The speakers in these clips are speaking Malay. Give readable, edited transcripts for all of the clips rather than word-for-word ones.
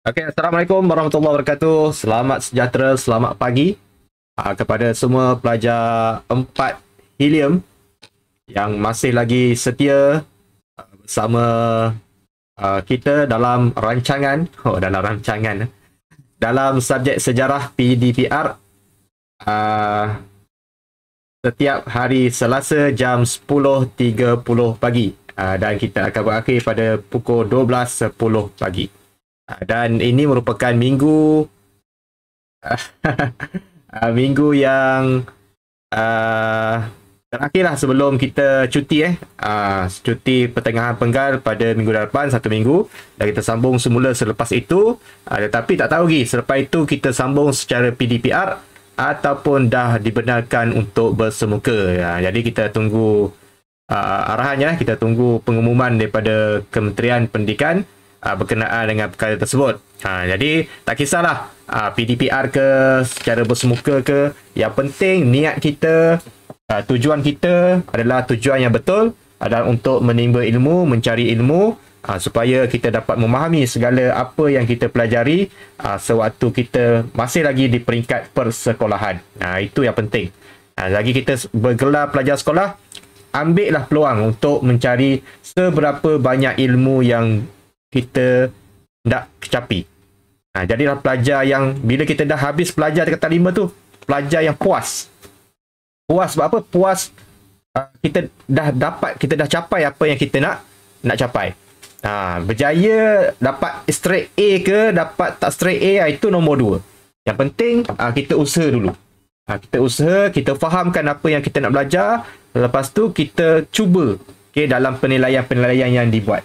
Okey, Assalamualaikum warahmatullahi wabarakatuh. Selamat sejahtera, selamat pagi kepada semua pelajar 4 Helium yang masih lagi setia bersama kita dalam subjek sejarah PDPR setiap hari Selasa jam 10.30 pagi dan kita akan berakhir pada pukul 12.10 pagi. Dan ini merupakan minggu minggu yang terakhirlah sebelum kita cuti cuti pertengahan penggal pada minggu depan, satu minggu, dan kita sambung semula selepas itu. Tetapi tak tahu lagi selepas itu kita sambung secara PDPR ataupun dah dibenarkan untuk bersemuka. Jadi kita tunggu arahannya, kita tunggu pengumuman daripada Kementerian Pendidikan berkenaan dengan perkara tersebut. Jadi tak kisahlah PDPR ke, secara bersemuka ke, yang penting niat kita, tujuan kita adalah tujuan yang betul, adalah untuk menimba ilmu, mencari ilmu, supaya kita dapat memahami segala apa yang kita pelajari sewaktu kita masih lagi di peringkat persekolahan. Itu yang penting. Lagi kita bergelar pelajar sekolah, ambillah peluang untuk mencari seberapa banyak ilmu yang kita nak kecapi. Jadilah pelajar yang bila kita dah habis pelajar tingkatan 5 tu, pelajar yang puas. Puas sebab apa? Puas kita dah dapat, kita dah capai apa yang kita nak capai. Berjaya dapat straight A ke, dapat tak straight A, itu nombor 2. Yang penting kita usaha dulu. Kita usaha, kita fahamkan apa yang kita nak belajar, lepas tu kita cuba dalam penilaian-penilaian yang dibuat.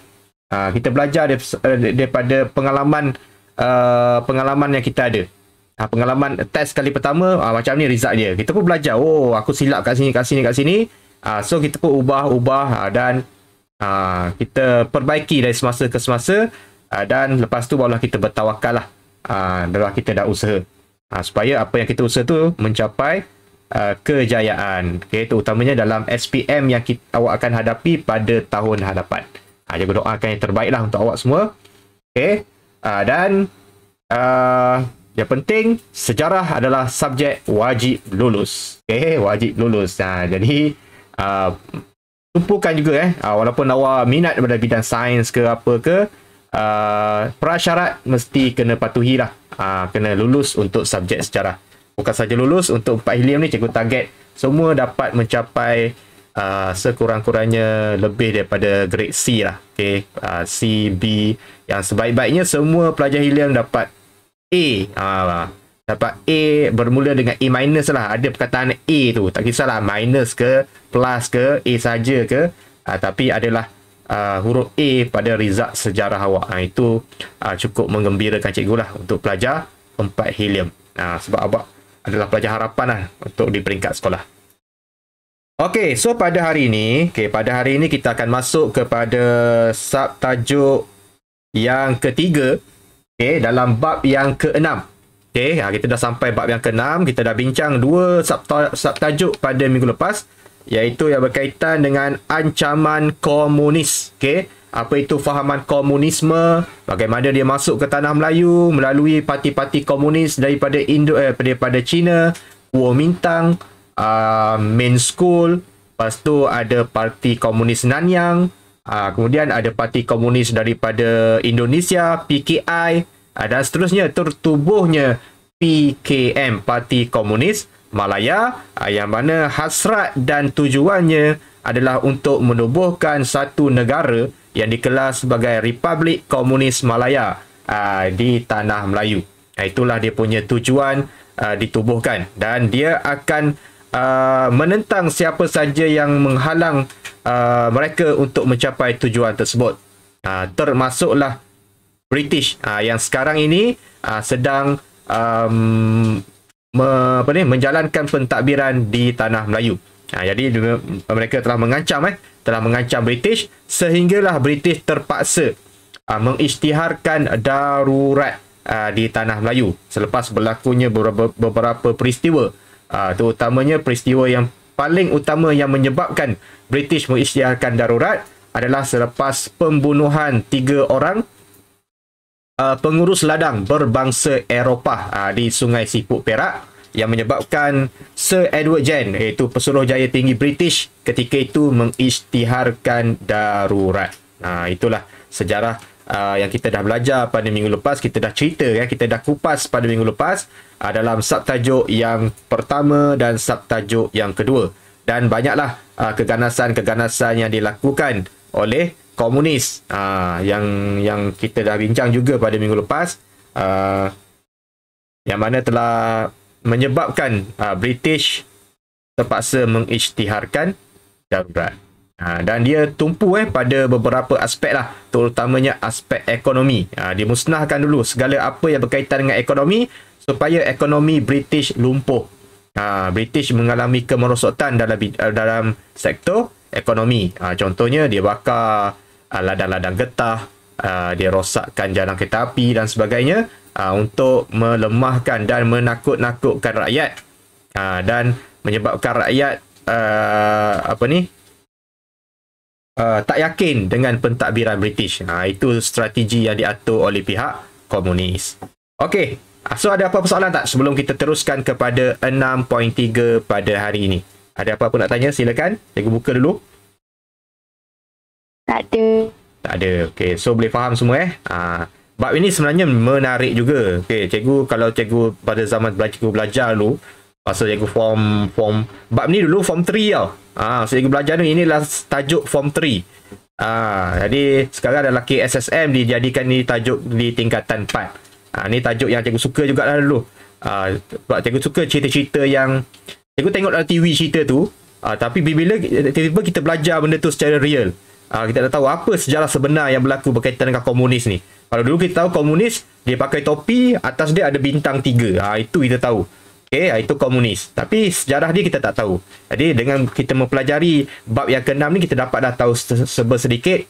Kita belajar daripada pengalaman yang kita ada. Pengalaman test kali pertama, macam ni result dia. Kita pun belajar, aku silap kat sini. So kita pun ubah dan kita perbaiki dari semasa ke semasa, dan lepas tu barulah kita bertawakal lah. Dah kita dah usaha. Supaya apa yang kita usaha tu mencapai kejayaan. Terutamanya dalam SPM yang awak akan hadapi pada tahun hadapan. Jaga doakan yang terbaik lah untuk awak semua. Dan yang penting, sejarah adalah subjek wajib lulus. Wajib lulus. Jadi tumpukan juga walaupun awak minat pada bidang sains ke apa ke, prasyarat mesti kena patuhi lah. Kena lulus untuk subjek sejarah. Bukan saja lulus, untuk 4 Helium ni cikgu target semua dapat mencapai sekurang-kurangnya lebih daripada grade C lah. C, B, yang sebaik-baiknya semua pelajar Helium dapat A. Dapat A bermula dengan A minus lah. Ada perkataan A tu, tak kisahlah minus ke, plus ke, A saja ke, tapi adalah huruf A pada result sejarah awak. Itu cukup menggembirakan cikgu lah untuk pelajar 4 Helium. Sebab awak adalah pelajar harapan lah untuk di peringkat sekolah. Okey, so pada hari ini kita akan masuk kepada subtajuk yang ketiga, dalam bab yang ke-6. Kita dah sampai bab yang ke-6. Kita dah bincang 2 subtajuk pada minggu lepas, iaitu yang berkaitan dengan ancaman komunis. Apa itu fahaman komunisme, bagaimana dia masuk ke tanah Melayu melalui parti-parti komunis daripada daripada China, Kuomintang, Main School, lepas tu ada parti komunis Nanyang, kemudian ada parti komunis daripada Indonesia, PKI, dan seterusnya, tertubuhnya PKM, Parti Komunis Malaya, yang mana hasrat dan tujuannya adalah untuk menubuhkan satu negara yang dikelar sebagai Republik Komunis Malaya di tanah Melayu. Itulah dia punya tujuan ditubuhkan, dan dia akan menentang siapa saja yang menghalang mereka untuk mencapai tujuan tersebut. Termasuklah British yang sekarang ini sedang menjalankan pentadbiran di tanah Melayu. Jadi mereka telah mengancam British, sehinggalah British terpaksa mengisytiharkan darurat di tanah Melayu selepas berlakunya beberapa peristiwa. Terutamanya peristiwa yang paling utama yang menyebabkan British mengisytiharkan darurat adalah selepas pembunuhan 3 orang pengurus ladang berbangsa Eropah di Sungai Siput Perak yang menyebabkan Sir Edward Gen, iaitu Pesuruhjaya Tinggi British, ketika itu mengisytiharkan darurat. Itulah sejarah yang kita dah belajar pada minggu lepas. Kita dah cerita, kita dah kupas pada minggu lepas dalam subtajuk yang pertama dan subtajuk yang kedua. Dan banyaklah keganasan-keganasan yang dilakukan oleh komunis yang kita dah bincang juga pada minggu lepas, yang mana telah menyebabkan British terpaksa mengisytiharkan darurat. Dan dia tumpu pada beberapa aspek lah, terutamanya aspek ekonomi. Dimusnahkan dulu segala apa yang berkaitan dengan ekonomi supaya ekonomi British lumpuh. British mengalami kemerosotan dalam sektor ekonomi. Contohnya dia bakar ladang-ladang getah, dia rosakkan jalan kereta api dan sebagainya, untuk melemahkan dan menakut-nakutkan rakyat, dan menyebabkan rakyat tak yakin dengan pentadbiran British. Itu strategi yang diatur oleh pihak komunis. Okey, so ada apa persoalan tak sebelum kita teruskan kepada 6.3 pada hari ini? Ada apa-apa nak tanya? Silakan. Cikgu buka dulu. Tak ada. Tak ada. Okey, so boleh faham semua bab ini sebenarnya menarik juga. Okey, cikgu, kalau cikgu pada zaman cikgu belajar dulu, masa cikgu form bab ni dulu form 3 tau. So cikgu belajar ni, inilah tajuk form 3. Jadi sekarang dalam KSSM dijadikan ni tajuk di tingkatan 4. Ni tajuk yang cikgu suka jugalah dulu. Sebab cikgu suka cerita-cerita yang cikgu tengok dalam TV cerita tu, tapi bila tiba-tiba kita belajar benda tu secara real, kita dah tahu apa sejarah sebenar yang berlaku berkaitan dengan komunis ni. Kalau dulu kita tahu komunis, dia pakai topi, atas dia ada bintang 3. Itu kita tahu. Okay, itu komunis. Tapi sejarah dia kita tak tahu. Jadi dengan kita mempelajari bab yang ke-6 ni, kita dapat dah tahu sedikit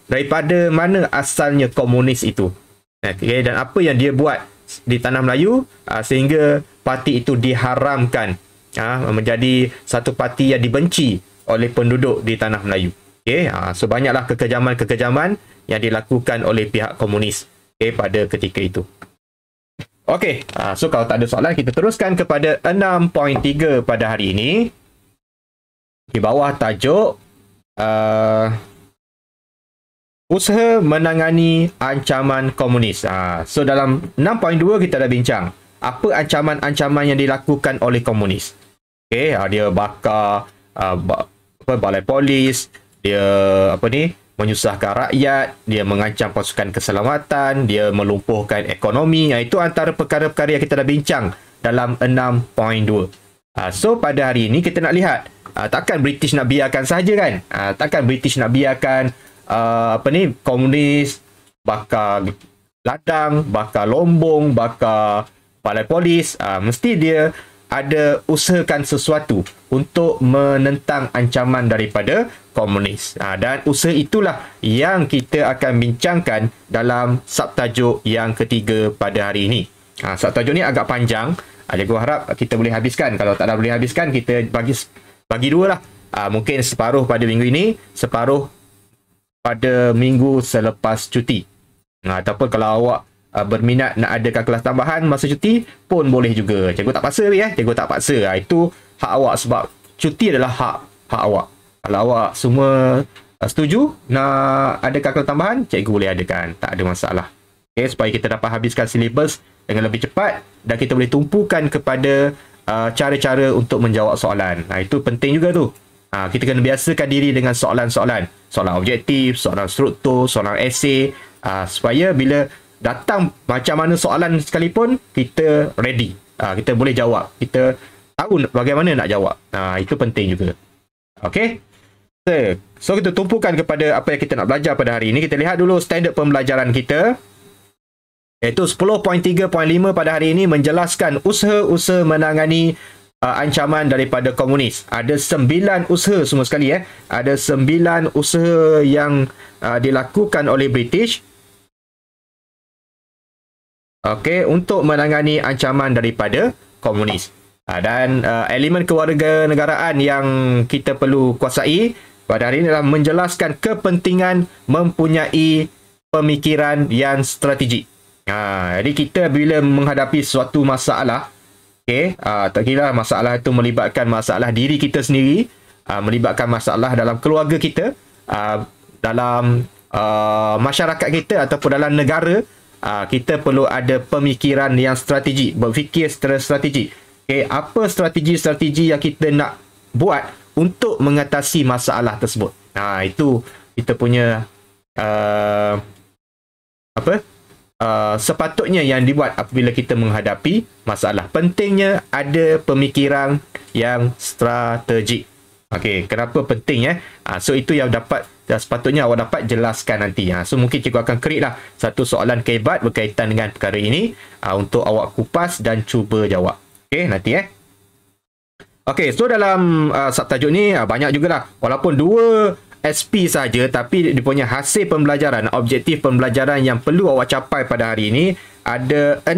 daripada mana asalnya komunis itu. Okay, dan apa yang dia buat di tanah Melayu sehingga parti itu diharamkan menjadi satu parti yang dibenci oleh penduduk di tanah Melayu. Okay, so banyaklah kekejaman-kekejaman yang dilakukan oleh pihak komunis pada ketika itu. Okey, so kalau tak ada soalan, kita teruskan kepada 6.3 pada hari ini. Di bawah tajuk usaha menangani ancaman komunis. So dalam 6.2 kita dah bincang apa ancaman-ancaman yang dilakukan oleh komunis. Okey, dia bakar balai polis, dia menyusahkan rakyat, dia mengancam pasukan keselamatan, dia melumpuhkan ekonomi. Itu antara perkara-perkara yang kita dah bincang dalam 6.2. So pada hari ini kita nak lihat, takkan British nak biarkan sahaja kan? Takkan British nak biarkan komunis bakar ladang, bakar lombong, bakar balai polis. Mesti dia ada usahakan sesuatu untuk menentang ancaman daripada komunis. Dan usaha itulah yang kita akan bincangkan dalam subtajuk yang ketiga pada hari ini. Subtajuk ni agak panjang. Cikgu harap kita boleh habiskan. Kalau tak boleh habiskan, kita bagi dua lah. Mungkin separuh pada minggu ini, separuh pada minggu selepas cuti. Ataupun kalau awak berminat nak adakan kelas tambahan masa cuti pun boleh juga. Cikgu tak paksa cikgu tak paksa. Itu hak awak, sebab cuti adalah hak awak. Kalau awak semua setuju nak adakan kelas tambahan, cikgu boleh adakan, tak ada masalah. Okay, supaya kita dapat habiskan silibus dengan lebih cepat dan kita boleh tumpukan kepada cara-cara untuk menjawab soalan. Itu penting juga tu. Kita kena biasakan diri dengan soalan-soalan objektif, soalan struktur, soalan esei, supaya bila datang macam mana soalan sekalipun, kita ready. Kita boleh jawab. Kita tahu bagaimana nak jawab. Itu penting juga. Okey. So kita tumpukan kepada apa yang kita nak belajar pada hari ini. Kita lihat dulu standard pembelajaran kita. Iaitu 10.3.5 pada hari ini menjelaskan usaha-usaha menangani ancaman daripada komunis. Ada 9 usaha semua sekali. Ada 9 usaha yang dilakukan oleh British. Okey, untuk menangani ancaman daripada komunis. Dan elemen kewarganegaraan yang kita perlu kuasai pada hari ini adalah menjelaskan kepentingan mempunyai pemikiran yang strategik. Jadi kita bila menghadapi suatu masalah, tak kira masalah itu melibatkan masalah diri kita sendiri, melibatkan masalah dalam keluarga kita, dalam masyarakat kita ataupun dalam negara, kita perlu ada pemikiran yang strategik, berfikir secara strategik. Apa strategi-strategi yang kita nak buat untuk mengatasi masalah tersebut. Itu kita punya sepatutnya yang dibuat apabila kita menghadapi masalah. Pentingnya ada pemikiran yang strategik. Kenapa penting so itu yang sepatutnya awak dapat jelaskan nanti. So mungkin cikgu akan create lah satu soalan kehebat berkaitan dengan perkara ini untuk awak kupas dan cuba jawab. Nanti so dalam subtajuk ni banyak jugalah, walaupun 2 SP saja, tapi dia punya hasil pembelajaran, objektif pembelajaran yang perlu awak capai pada hari ini ada 6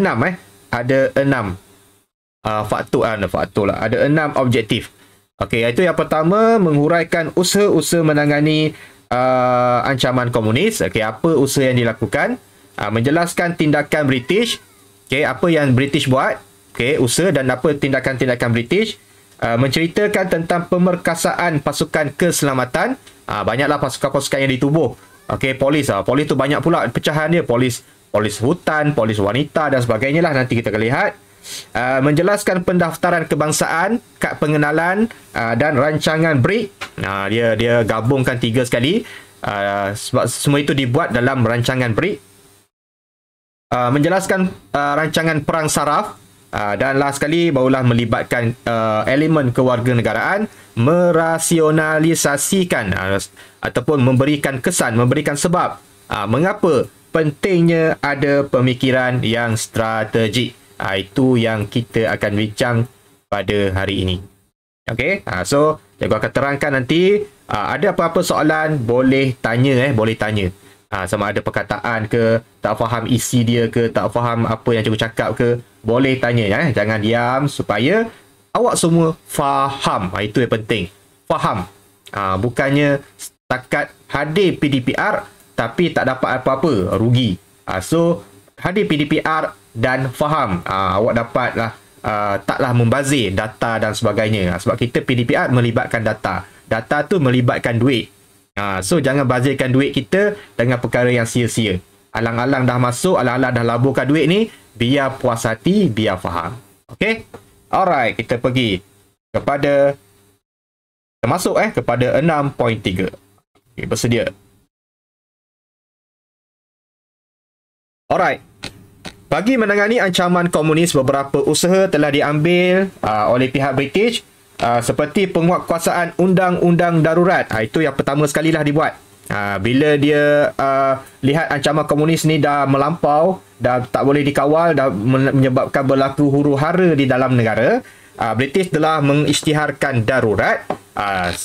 ada 6 faktor lah, ada 6 objektif. Iaitu yang pertama, menghuraikan usaha-usaha menangani ancaman komunis. Apa usaha yang dilakukan, menjelaskan tindakan British, apa yang British buat, usaha dan apa tindakan-tindakan British, menceritakan tentang pemerkasaan pasukan keselamatan. Banyaklah pasukan-pasukan yang ditubuh. Polis tu banyak pula pecahan dia, polis hutan, polis wanita dan sebagainya lah, nanti kita akan lihat. Menjelaskan pendaftaran kebangsaan, kad pengenalan dan rancangan BRIC. Dia gabungkan 3 sekali, sebab semua itu dibuat dalam rancangan BRIC. Menjelaskan rancangan perang saraf, dan last sekali barulah melibatkan elemen kewarganegaraan, merasionalisasikan ataupun memberikan kesan, memberikan sebab mengapa pentingnya ada pemikiran yang strategik. Itu yang kita akan bincang pada hari ini. So cikgu akan terangkan nanti. Ada apa-apa soalan boleh tanya, boleh tanya. Sama ada perkataan ke, tak faham isi dia ke, tak faham apa yang cikgu cakap ke, boleh tanya. Jangan diam, supaya awak semua faham. Itu yang penting, faham. Bukannya setakat hadir PDPR tapi tak dapat apa-apa, rugi. So hadir PDPR dan faham, awak dapatlah taklah membazir data dan sebagainya. Sebab kita PDPR melibatkan data tu melibatkan duit. So jangan bazirkan duit kita dengan perkara yang sia-sia. Alang-alang dah masuk, alang-alang dah laburkan duit ni, biar puas hati, biar faham. Alright, kita pergi kepada, kita masuk kepada 6.3. Bersedia. Alright. Bagi menangani ancaman komunis, beberapa usaha telah diambil oleh pihak British, seperti penguatkuasaan undang-undang darurat. Itu yang pertama sekali lah dibuat. Bila dia lihat ancaman komunis ni dah melampau, dah tak boleh dikawal, dah menyebabkan berlaku huru-hara di dalam negara, British telah mengisytiharkan darurat,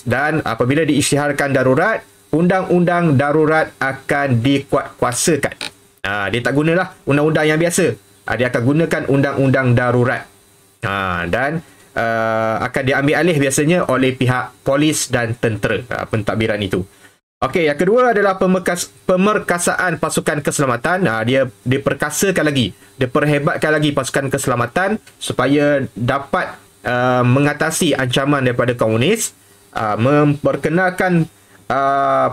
dan apabila diisytiharkan darurat, undang-undang darurat akan dikuatkuasakan. Dia tak gunalah undang-undang yang biasa, dia akan gunakan undang-undang darurat, dan akan diambil alih biasanya oleh pihak polis dan tentera, pentadbiran itu. Yang kedua adalah pemerkasaan pasukan keselamatan. Dia diperkasakan lagi, diperhebatkan lagi pasukan keselamatan supaya dapat mengatasi ancaman daripada komunis. Memperkenalkan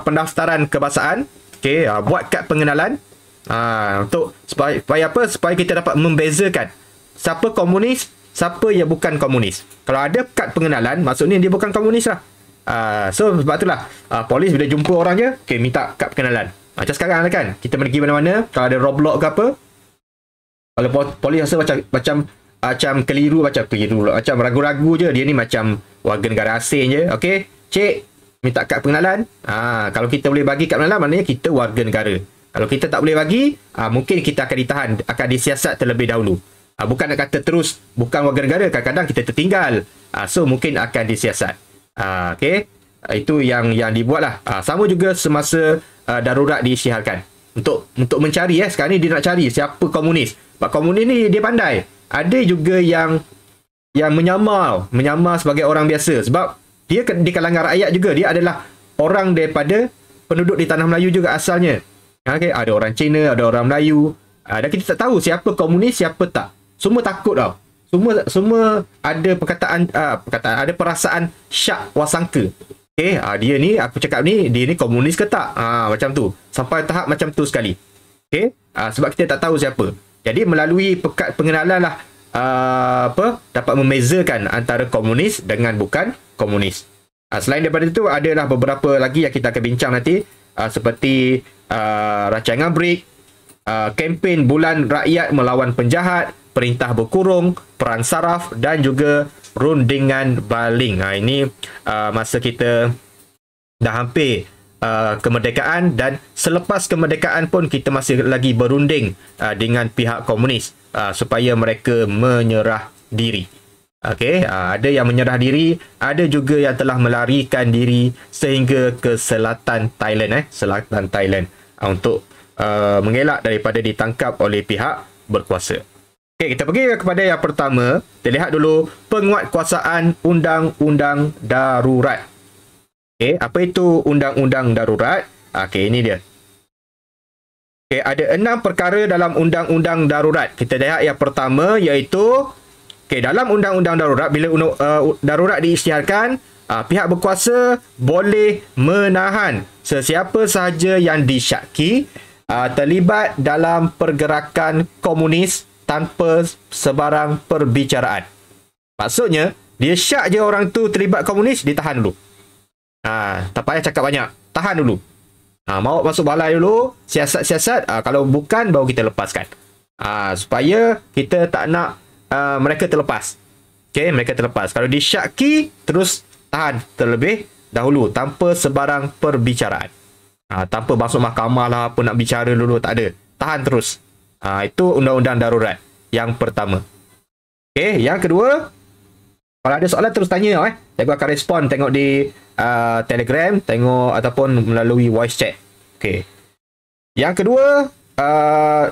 pendaftaran kebangsaan, buat kad pengenalan, untuk supaya apa? Supaya kita dapat membezakan siapa komunis, siapa yang bukan komunis. Kalau ada kad pengenalan, maksudnya dia bukan komunis lah. So sebab itulah polis bila jumpa orang je, minta kad pengenalan. Macam sekarang lah kan, kita pergi mana-mana, kalau ada roadblock ke apa, kalau polis rasa macam keliru, macam ragu-ragu je, dia ni macam warga negara asing je. Cik, minta kad pengenalan. Kalau kita boleh bagi kad pengenalan, maknanya kita warga negara. Kalau kita tak boleh bagi, mungkin kita akan ditahan, akan disiasat terlebih dahulu. Bukan nak kata terus bukan warga negara, kadang-kadang kita tertinggal, so mungkin akan disiasat. Itu yang dibuatlah. Sama juga semasa darurat diisytiharkan untuk mencari, sekarang ni dia nak cari siapa komunis. Sebab komunis ni dia pandai. Ada juga yang menyamar sebagai orang biasa, sebab dia di kalangan rakyat juga, dia adalah orang daripada penduduk di Tanah Melayu juga asalnya. Okay, ada orang Cina, ada orang Melayu. Dan kita tak tahu siapa komunis, siapa tak. Semua takut tau. Semua ada perkataan, ada perasaan syak wasangka. Okay, dia ni, aku cakap ni, dia ni komunis ke tak? Macam tu. Sampai tahap macam tu sekali. Okay, sebab kita tak tahu siapa. Jadi melalui pekat pengenalan lah, dapat memezakan antara komunis dengan bukan komunis. Selain daripada itu, adalah beberapa lagi yang kita akan bincang nanti. Seperti rancangan BRIC, kempen Bulan Rakyat Melawan Penjahat, Perintah Berkurung, Perang Saraf dan juga Rundingan Baling. Ini masa kita dah hampir kemerdekaan, dan selepas kemerdekaan pun kita masih lagi berunding dengan pihak komunis supaya mereka menyerah diri. Okey, ada yang menyerah diri, ada juga yang telah melarikan diri sehingga ke selatan Thailand, selatan Thailand, untuk mengelak daripada ditangkap oleh pihak berkuasa. Okey, kita pergi kepada yang pertama. Kita lihat dulu penguatkuasaan undang-undang darurat. Okey, apa itu undang-undang darurat? Okey, ini dia. Okey, ada 6 perkara dalam undang-undang darurat. Kita lihat yang pertama, iaitu dalam undang-undang darurat, bila darurat diisytiharkan, pihak berkuasa boleh menahan sesiapa sahaja yang disyaki terlibat dalam pergerakan komunis tanpa sebarang perbicaraan. Maksudnya, dia syak je orang tu terlibat komunis, ditahan dulu. Tak payah cakap banyak, tahan dulu. Mau masuk balai dulu, siasat-siasat, kalau bukan baru kita lepaskan. Supaya kita tak nak mereka terlepas. Okey, mereka terlepas. Kalau disyaki, terus tahan terlebih dahulu tanpa sebarang perbicaraan. Tanpa masuk mahkamah lah, apa nak bicara dulu, tak ada. Tahan terus. Itu undang-undang darurat yang pertama. Okey, yang kedua, kalau ada soalan terus tanya. Saya akan respon, tengok di Telegram, tengok ataupun melalui voice chat. Okey. Yang kedua,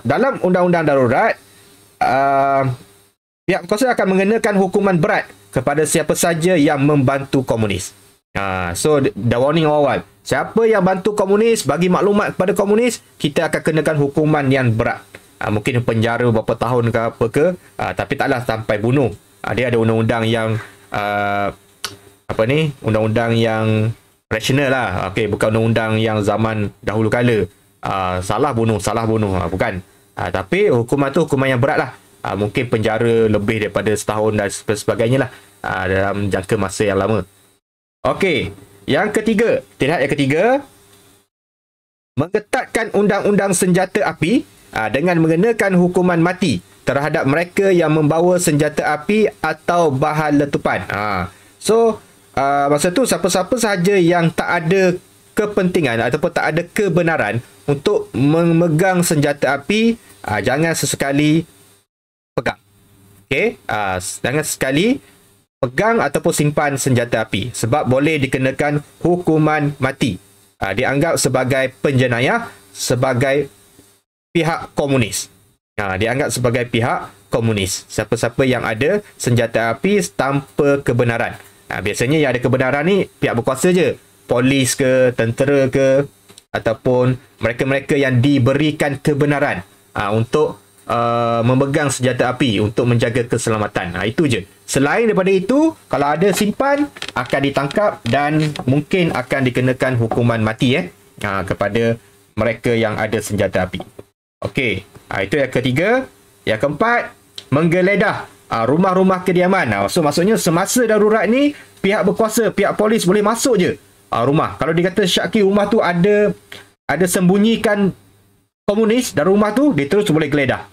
dalam undang-undang darurat, pihak berkuasa akan mengenakan hukuman berat kepada siapa saja yang membantu komunis. So, dah warning awal. Siapa yang bantu komunis, bagi maklumat kepada komunis, kita akan kenakan hukuman yang berat. Mungkin penjara berapa tahun ke apa ke, tapi taklah sampai bunuh. Dia ada undang-undang yang undang-undang yang rasional lah. Okey, bukan undang-undang yang zaman dahulu kala. Salah bunuh, bukan. Tapi hukuman tu hukuman yang berat lah. Mungkin penjara lebih daripada setahun dan sebagainya lah, dalam jangka masa yang lama. Okey, yang ketiga, kita lihat yang ketiga, mengetatkan undang-undang senjata api dengan mengenakan hukuman mati terhadap mereka yang membawa senjata api atau bahan letupan. Masa tu siapa-siapa sahaja yang tak ada kepentingan ataupun tak ada kebenaran untuk memegang senjata api, jangan sesekali pegang. Okey, jangan sekali pegang ataupun simpan senjata api, sebab boleh dikenakan hukuman mati. Dianggap sebagai penjenayah, sebagai pihak komunis. Dianggap sebagai pihak komunis. Siapa-siapa yang ada senjata api tanpa kebenaran. Biasanya yang ada kebenaran ni pihak berkuasa je. Polis ke, tentera ke, ataupun mereka-mereka yang diberikan kebenaran untuk memegang senjata api untuk menjaga keselamatan. Itu je. Selain daripada itu, kalau ada simpan, akan ditangkap dan mungkin akan dikenakan hukuman mati kepada mereka yang ada senjata api. Okey, itu yang ketiga. Yang keempat, menggeledah rumah-rumah kediaman. Maksudnya semasa darurat ni, pihak berkuasa, pihak polis boleh masuk je rumah. Kalau dikata syaki rumah tu ada sembunyikan komunis dan rumah tu, dia terus boleh geledah.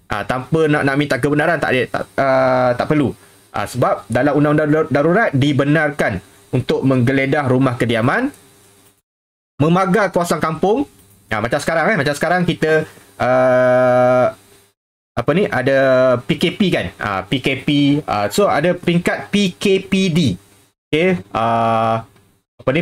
Tanpa nak minta kebenaran, tak perlu. Sebab dalam undang-undang darurat dibenarkan untuk menggeledah rumah kediaman, memagar kawasan kampung. Macam sekarang kita ada PKP kan, PKP, so ada peringkat PKPD. Okey,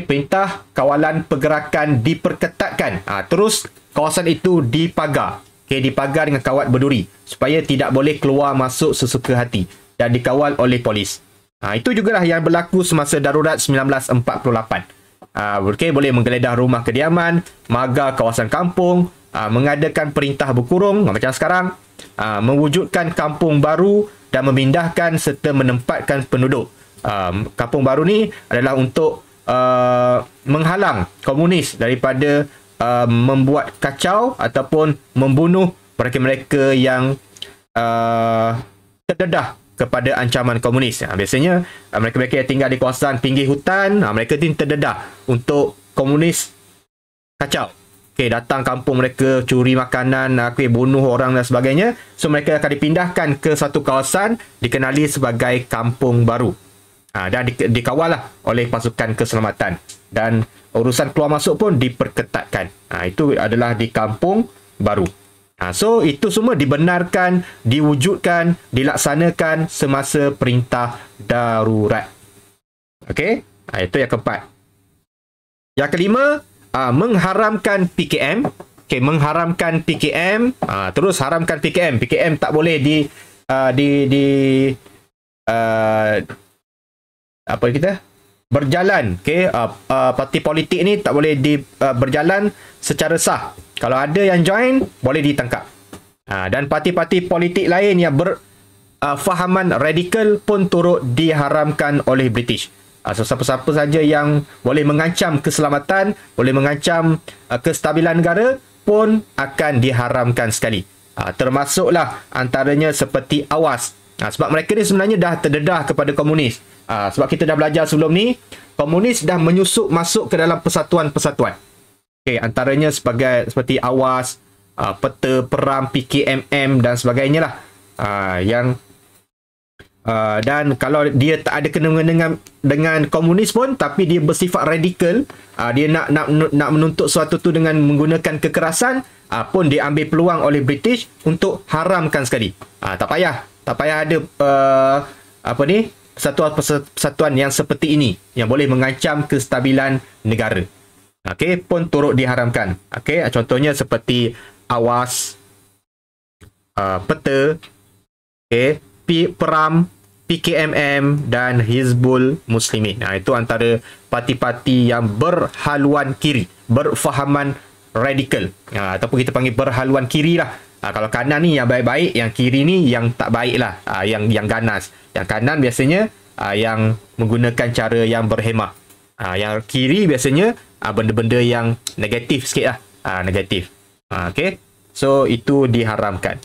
Perintah Kawalan Pergerakan diperketatkan. Terus kawasan itu dipagar. Okey, dipagar dengan kawat berduri supaya tidak boleh keluar masuk sesuka hati dan dikawal oleh polis. Itu jugalah yang berlaku semasa darurat 1948. Okey, boleh menggeledah rumah kediaman, magar kawasan kampung, mengadakan perintah berkurung macam sekarang, mewujudkan kampung baru dan memindahkan serta menempatkan penduduk. Kampung baru ni adalah untuk menghalang komunis daripada membuat kacau ataupun membunuh mereka-mereka yang terdedah kepada ancaman komunis. Biasanya mereka-mereka yang tinggal di kawasan pinggir hutan, mereka ni terdedah untuk komunis kacau. Datang kampung mereka, curi makanan, bunuh orang dan sebagainya. So mereka akan dipindahkan ke satu kawasan dikenali sebagai kampung baru. Dan dikawal lah oleh pasukan keselamatan. Dan urusan keluar masuk pun diperketatkan. Itu adalah di kampung baru. So itu semua dibenarkan, diwujudkan, dilaksanakan semasa perintah darurat. Okey, itu yang keempat. Yang kelima, mengharamkan PKM. Mengharamkan PKM, terus haramkan PKM. PKM tak boleh berjalan. Parti politik ni tak boleh berjalan secara sah. Kalau ada yang join, boleh ditangkap. Dan parti-parti politik lain yang berfahaman radikal pun turut diharamkan oleh British. So siapa-siapa saja yang boleh mengancam keselamatan, boleh mengancam kestabilan negara pun akan diharamkan sekali. Termasuklah antaranya seperti AWAS. Sebab mereka ni sebenarnya dah terdedah kepada komunis. Sebab kita dah belajar sebelum ni, komunis dah menyusup masuk ke dalam persatuan-persatuan. Antaranya seperti AWAS, Peta Peram, PKMM dan sebagainya lah. Dan kalau dia tak ada kena-mengena dengan komunis pun, tapi dia bersifat radikal, dia nak menuntut sesuatu tu dengan menggunakan kekerasan, pun diambil peluang oleh British untuk haramkan sekali. Tak payah ada persatuan yang seperti ini yang boleh mengancam kestabilan negara. Pun turut diharamkan. Contohnya seperti AWAS, Peta, Peram, PKMM dan Hizbul Muslimin. Itu antara parti-parti yang berhaluan kiri, berfahaman radikal, ataupun kita panggil berhaluan kiri lah. Kalau kanan ni yang baik-baik, yang kiri ni yang tak baik lah, yang ganas. Yang kanan biasanya yang menggunakan cara yang berhemah. Yang kiri biasanya benda-benda yang negatif sikit lah. Negatif. So itu diharamkan.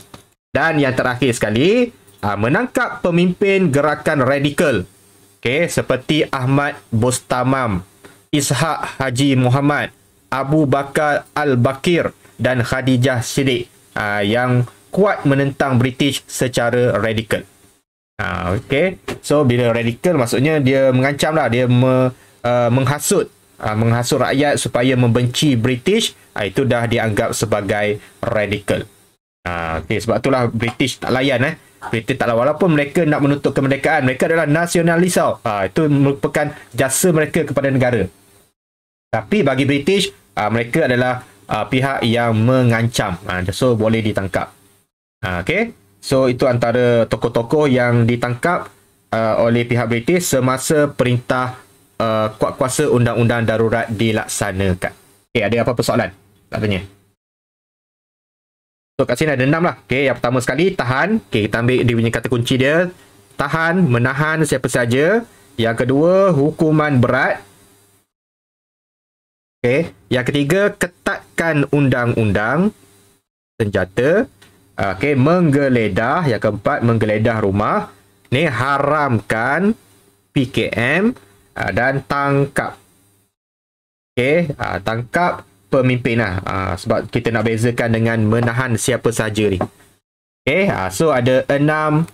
Dan yang terakhir sekali, menangkap pemimpin gerakan radikal. Seperti Ahmad Bostamam, Ishaq Haji Muhammad, Abu Bakar Al-Bakir dan Khadijah Siddiq yang kuat menentang British secara radikal. So bila radikal maksudnya dia mengancam lah, dia menghasut rakyat supaya membenci British. Itu dah dianggap sebagai radikal. Sebab itulah British tak layan. British tak lawan. Walaupun mereka nak menuntut kemerdekaan, mereka adalah nasionalis. Itu merupakan jasa mereka kepada negara. Tapi bagi British, mereka adalah pihak yang mengancam. So boleh ditangkap. So itu antara tokoh-tokoh yang ditangkap oleh pihak British semasa perintah kuasa undang-undang darurat dilaksanakan. Ada apa persoalan? Tak tanya. So kat sini ada 6 lah. Yang pertama sekali, tahan. Kita ambil dia punya kata kunci dia. Tahan, menahan siapa saja. Yang kedua, hukuman berat. Yang ketiga, ketatkan undang-undang senjata. Menggeledah. Yang keempat, menggeledah rumah. Ni haramkan PKM dan tangkap. Tangkap pemimpin lah. Sebab kita nak bezakan dengan menahan siapa saja ni. So ada 6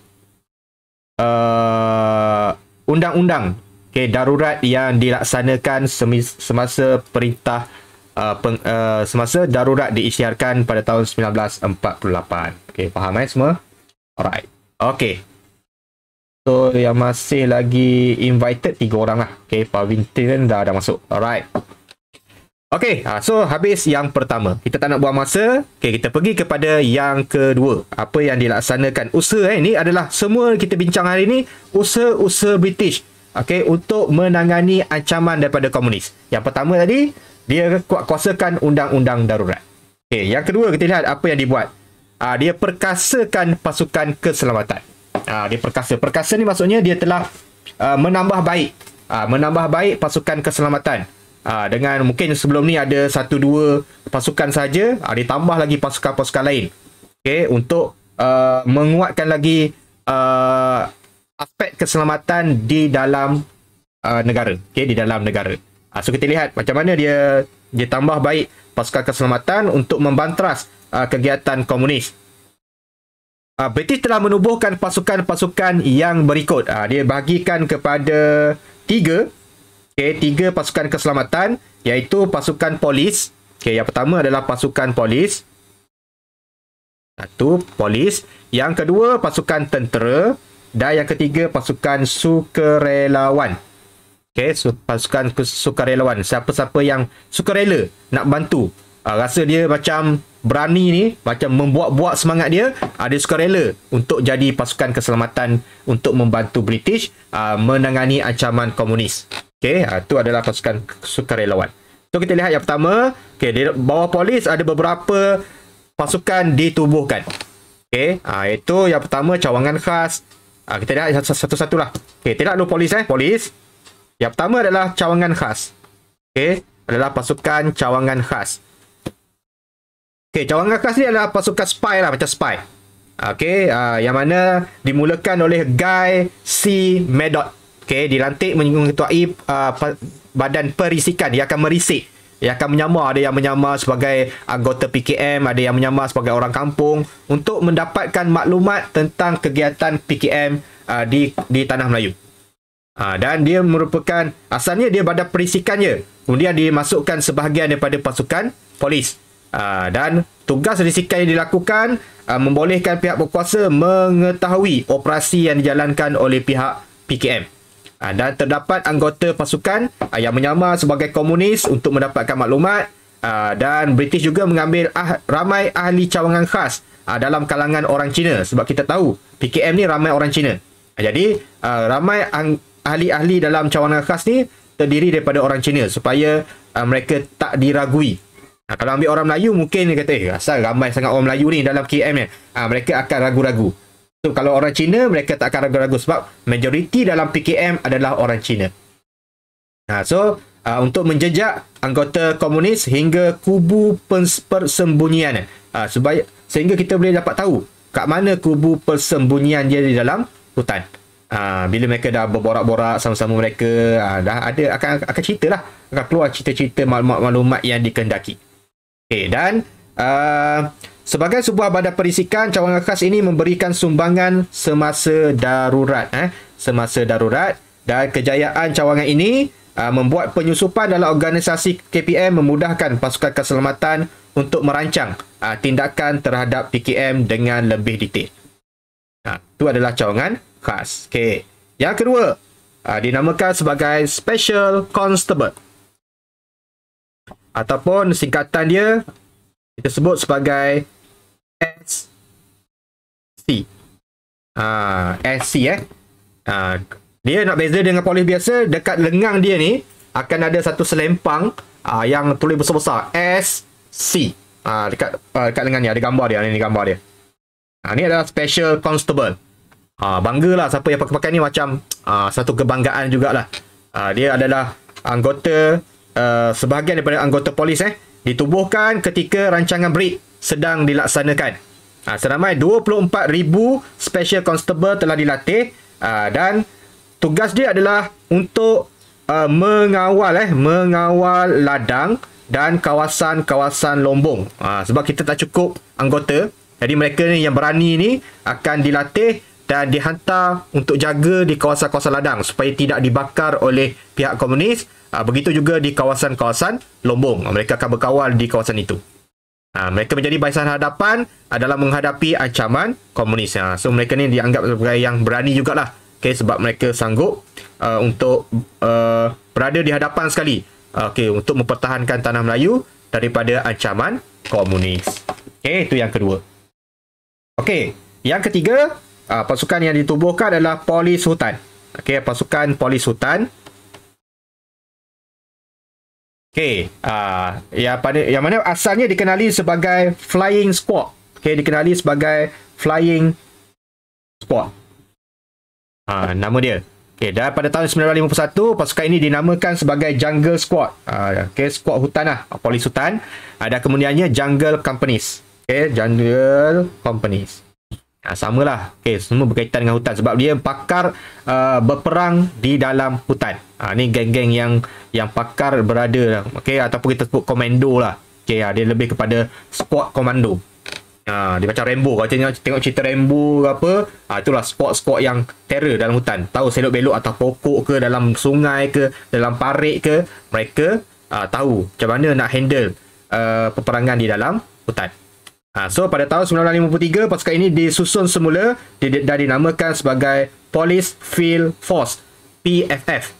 undang-undang darurat yang dilaksanakan semasa perintah semasa darurat diisytiharkan pada tahun 1948. Faham semua? Alright. So yang masih lagi invited 3 orang lah. Pak Vintin dah masuk. Alright. So habis yang pertama. Kita tak nak buang masa. Kita pergi kepada yang kedua. Apa yang dilaksanakan. Usaha ini adalah semua kita bincang hari ini. Usaha British. Untuk menangani ancaman daripada komunis. Yang pertama tadi, dia kuatkuasakan undang-undang darurat. Okey, yang kedua kita lihat apa yang dibuat. Dia perkasakan pasukan keselamatan. Dia perkasa. Perkasa ni maksudnya dia telah menambah baik. Menambah baik pasukan keselamatan. Dengan mungkin sebelum ni ada 1-2 pasukan saja, ditambah lagi pasukan-pasukan lain. Okey, untuk menguatkan lagi aspek keselamatan di dalam negara. Okey, di dalam negara. So kita lihat macam mana dia tambah baik pasukan keselamatan untuk membantras kegiatan komunis. British telah menubuhkan pasukan-pasukan yang berikut. Dia bahagikan kepada 3 pasukan keselamatan, iaitu pasukan polis. Yang pertama adalah pasukan polis. Satu, polis. Yang kedua, pasukan tentera. Dan yang ketiga, pasukan sukarelawan. Pasukan sukarelawan. Siapa-siapa yang sukarela nak bantu. Rasa dia macam berani ni, macam membuat-buat semangat dia, dia sukarela untuk jadi pasukan keselamatan untuk membantu British menangani ancaman komunis. Itu adalah pasukan sukarelawan. So kita lihat yang pertama, di bawah polis ada beberapa pasukan ditubuhkan. Itu yang pertama cawangan khas. Kita lihat satu-satulah. Tidak dulu polis polis. Yang pertama adalah cawangan khas. Adalah pasukan cawangan khas. Cawangan khas ni adalah pasukan spy lah, macam spy. Yang mana dimulakan oleh Guy C. Madot. Dilantik mengetuai badan perisikan. Dia akan merisik. Dia akan menyamar. Ada yang menyamar sebagai anggota PKM, ada yang menyamar sebagai orang kampung untuk mendapatkan maklumat tentang kegiatan PKM di Tanah Melayu. Dan dia merupakan, asalnya dia badan perisikan je. Kemudian dimasukkan sebahagian daripada pasukan polis. Dan tugas risikan yang dilakukan membolehkan pihak berkuasa mengetahui operasi yang dijalankan oleh pihak PKM. Dan terdapat anggota pasukan yang menyamar sebagai komunis untuk mendapatkan maklumat. Dan British juga mengambil ramai ahli cawangan khas dalam kalangan orang Cina. Sebab kita tahu PKM ni ramai orang Cina. Jadi ramai ahli-ahli dalam cawangan khas ni terdiri daripada orang Cina, supaya mereka tak diragui. Kalau ambil orang Melayu, mungkin dia kata, asal ramai sangat orang Melayu ni dalam KM ni. Mereka akan ragu-ragu. So, kalau orang Cina, mereka tak akan ragu-ragu sebab majoriti dalam PKM adalah orang Cina. Untuk menjejak anggota komunis hingga kubu persembunyian. Sehingga kita boleh dapat tahu kat mana kubu persembunyian dia di dalam hutan. Bila mereka dah berborak-borak sama-sama mereka, dah ada akan ceritalah, akan keluar cerita-cerita maklumat-maklumat yang dikehendaki. Dan sebagai sebuah badan perisikan, cawangan khas ini memberikan sumbangan semasa darurat. Semasa darurat. Dan kejayaan cawangan ini membuat penyusupan dalam organisasi KPM memudahkan pasukan keselamatan untuk merancang tindakan terhadap PKM dengan lebih detail. Itu adalah cawangan khas. Yang kedua, dinamakan sebagai Special Constable. Ataupun singkatan dia kita sebut sebagai SC. SC dia nak beza dengan polis biasa, dekat lengang dia ni akan ada satu selempang yang tulis besar-besar SC. Dekat lengan ni ada gambar dia, ni gambar dia. Ni adalah Special Constable. Banggalah siapa yang pakai ni, macam satu kebanggaan jugalah. Dia adalah anggota, sebahagian daripada anggota polis ditubuhkan ketika rancangan BRIC sedang dilaksanakan. Seramai 24,000 Special Constable telah dilatih, dan tugas dia adalah untuk mengawal ladang dan kawasan-kawasan lombong. Sebab kita tak cukup anggota, jadi mereka ni yang berani ni akan dilatih dan dihantar untuk jaga di kawasan-kawasan ladang supaya tidak dibakar oleh pihak komunis. Begitu juga di kawasan-kawasan lombong. Mereka akan berkawal di kawasan itu. Mereka menjadi barisan hadapan dalam menghadapi ancaman komunis. So mereka ni dianggap sebagai yang berani jugalah. Sebab mereka sanggup untuk berada di hadapan sekali. Untuk mempertahankan tanah Melayu daripada ancaman komunis. Itu yang kedua. Yang ketiga, pasukan yang ditubuhkan adalah polis hutan. Pasukan polis hutan. Okey, yang mana asalnya dikenali sebagai Flying Squad. Okey, dikenali sebagai Flying Squad. Nama dia. Okey, dan pada tahun 1951 pasukan ini dinamakan sebagai Jungle Squad. Okey, squad hutan lah, polis hutan. Ada kemudiannya Jungle Companies. Okey, Jungle Companies. Samalah. Okey, semua berkaitan dengan hutan sebab dia pakar berperang di dalam hutan. Ni geng-geng yang pakar berada, okey, ataupun kita sebut komando lah. Okey, dia lebih kepada squad komando. Dia macam Rambo. Kalau tengok cerita Rambo ke apa, itulah squad yang terror dalam hutan. Tahu selok belok atas pokok ke, dalam sungai ke, dalam parit ke, mereka tahu macam mana nak handle peperangan di dalam hutan. So pada tahun 1953 pasukan ini disusun semula dan dinamakan sebagai Police Field Force, PFF.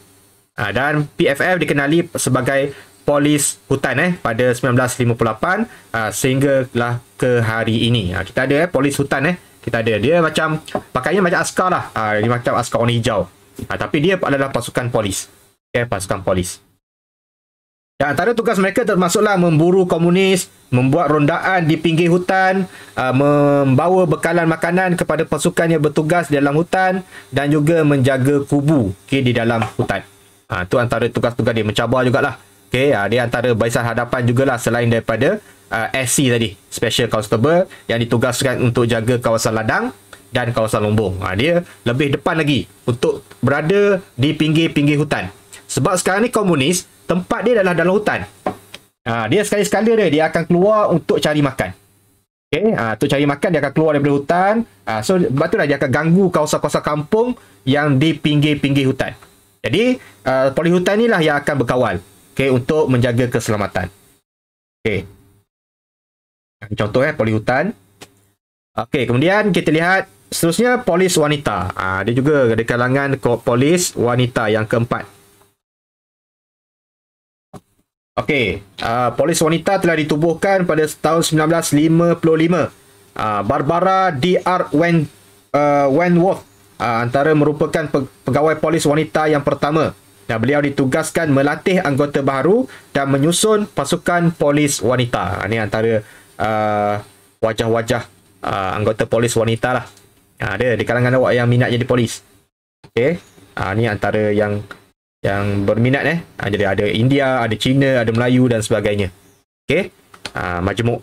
Dan PFF dikenali sebagai polis hutan pada 1958 sehinggalah ke hari ini. Kita ada polis hutan kita ada. Dia macam pakaiannya macam askar lah. Dia macam askar warna hijau. Tapi dia adalah pasukan polis. Pasukan polis. Dan antara tugas mereka termasuklah memburu komunis, membuat rondaan di pinggir hutan, membawa bekalan makanan kepada pasukan yang bertugas di dalam hutan dan juga menjaga kubu di dalam hutan. Itu antara tugas-tugas dia. Mencabar jugalah. Dia antara barisan hadapan jugalah selain daripada SC tadi, Special Constable, yang ditugaskan untuk jaga kawasan ladang dan kawasan lumbung. Dia lebih depan lagi untuk berada di pinggir-pinggir hutan. Sebab sekarang ni komunis, tempat dia adalah dalam hutan. Dia sekali-sekala dia akan keluar untuk cari makan. Untuk cari makan dia akan keluar daripada hutan. So sebab itulah dia akan ganggu kawasan-kawasan kampung yang di pinggir-pinggir hutan. Jadi polis hutan inilah yang akan berkawal untuk menjaga keselamatan. Contoh polis hutan. Kemudian kita lihat seterusnya polis wanita. Dia juga ada kalangan polis wanita yang keempat. Polis wanita telah ditubuhkan pada tahun 1955. Barbara D.R. Wentworth antara merupakan pegawai polis wanita yang pertama. Dan beliau ditugaskan melatih anggota baru dan menyusun pasukan polis wanita. Ini antara wajah-wajah anggota polis wanita lah. Ada di kalangan awak yang minat jadi polis. Ini antara yang berminat jadi ada India, ada Cina, ada Melayu dan sebagainya. Majmuk.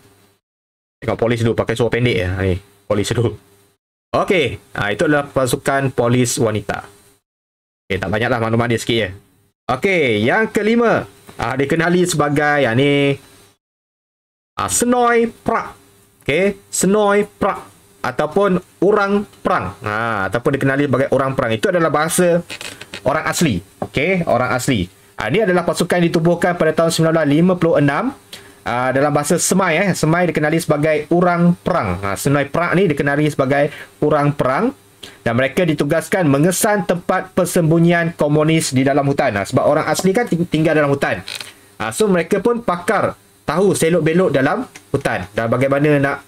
Tengok polis dulu pakai seluar pendek ni polis dulu. Itu adalah pasukan polis wanita. Tak banyaklah maklumat dia sikit yang kelima, dikenali sebagai Senoi Prak. Senoi Prak ataupun orang perang. Ataupun dikenali sebagai orang perang. Itu adalah bahasa orang asli. Orang asli. Ini adalah pasukan yang ditubuhkan pada tahun 1956 dalam bahasa Semai. Semai dikenali sebagai orang perang. Senoi Prak ni dikenali sebagai orang perang. Dan mereka ditugaskan mengesan tempat persembunyian komunis di dalam hutan. Sebab orang asli kan tinggal dalam hutan. So mereka pun pakar tahu selok belok dalam hutan dan bagaimana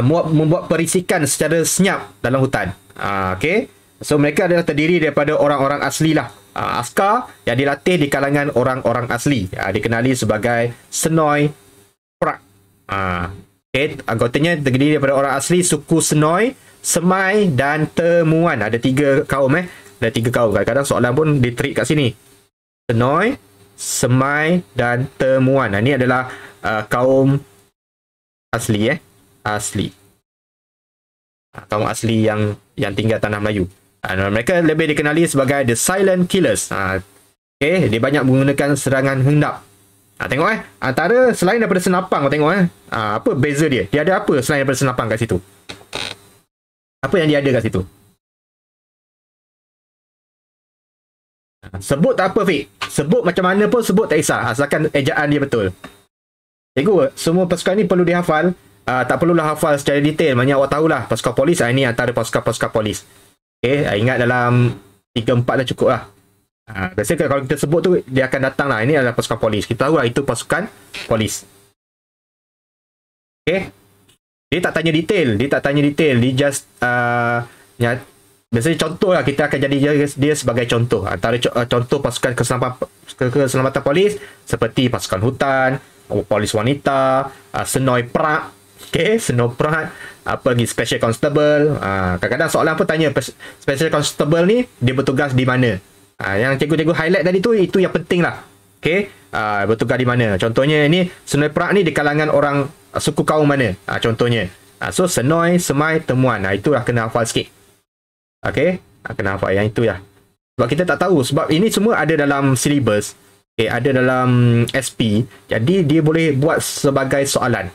membuat perisikan secara senyap dalam hutan. So mereka adalah terdiri daripada orang-orang asli lah. Askar yang dilatih di kalangan orang-orang asli. Dikenali sebagai Senoi Prak. Anggotanya terdiri daripada orang asli suku Senoi, Semai dan Temuan. Ada 3 kaum Ada 3 kaum. Kadang-kadang soalan pun ditrik kat sini. Senoi, Semai dan Temuan. Ini adalah kaum asli asli. Kaum asli yang tinggal tanah Melayu. Mereka lebih dikenali sebagai The Silent Killers. Dia banyak menggunakan serangan hendap. Tengok antara selain daripada senapang, tengok apa beza dia? Dia ada apa selain daripada senapang kat situ? Apa yang dia ada kat situ? Sebut tak apa, Fik. Sebut macam mana pun sebut tak kisah, asalkan ejaan dia betul. Cikgu, semua pasukan ni perlu dihafal. Tak perlulah hafal secara detail. Banyak awak tahulah pasukan polis. Ini antara pasukan polis. Ingat dalam 3-4 dah cukup lah. Biasanya kalau kita sebut tu, dia akan datang lah. Ini adalah pasukan polis. Kita tahu lah itu pasukan polis. Dia tak tanya detail. Dia just biasanya contoh lah, kita akan jadi dia sebagai contoh. Antara contoh pasukan keselamatan polis seperti pasukan hutan, polis wanita, Senoi Prak, Senoi Prak, apa lagi, Special Constable. Kadang-kadang soalan pun tanya Special Constable ni dia bertugas di mana. Yang cikgu-cikgu highlight tadi tu, itu yang penting lah. Bertugas di mana. Contohnya ni Senoi Prak ni di kalangan orang suku kaum mana, contohnya. So Senoi, Semai, Temuan, itulah kena hafal sikit. Kena hafal yang itu ya. Sebab kita tak tahu, sebab ini semua ada dalam syllabus, ada dalam SP, jadi dia boleh buat sebagai soalan.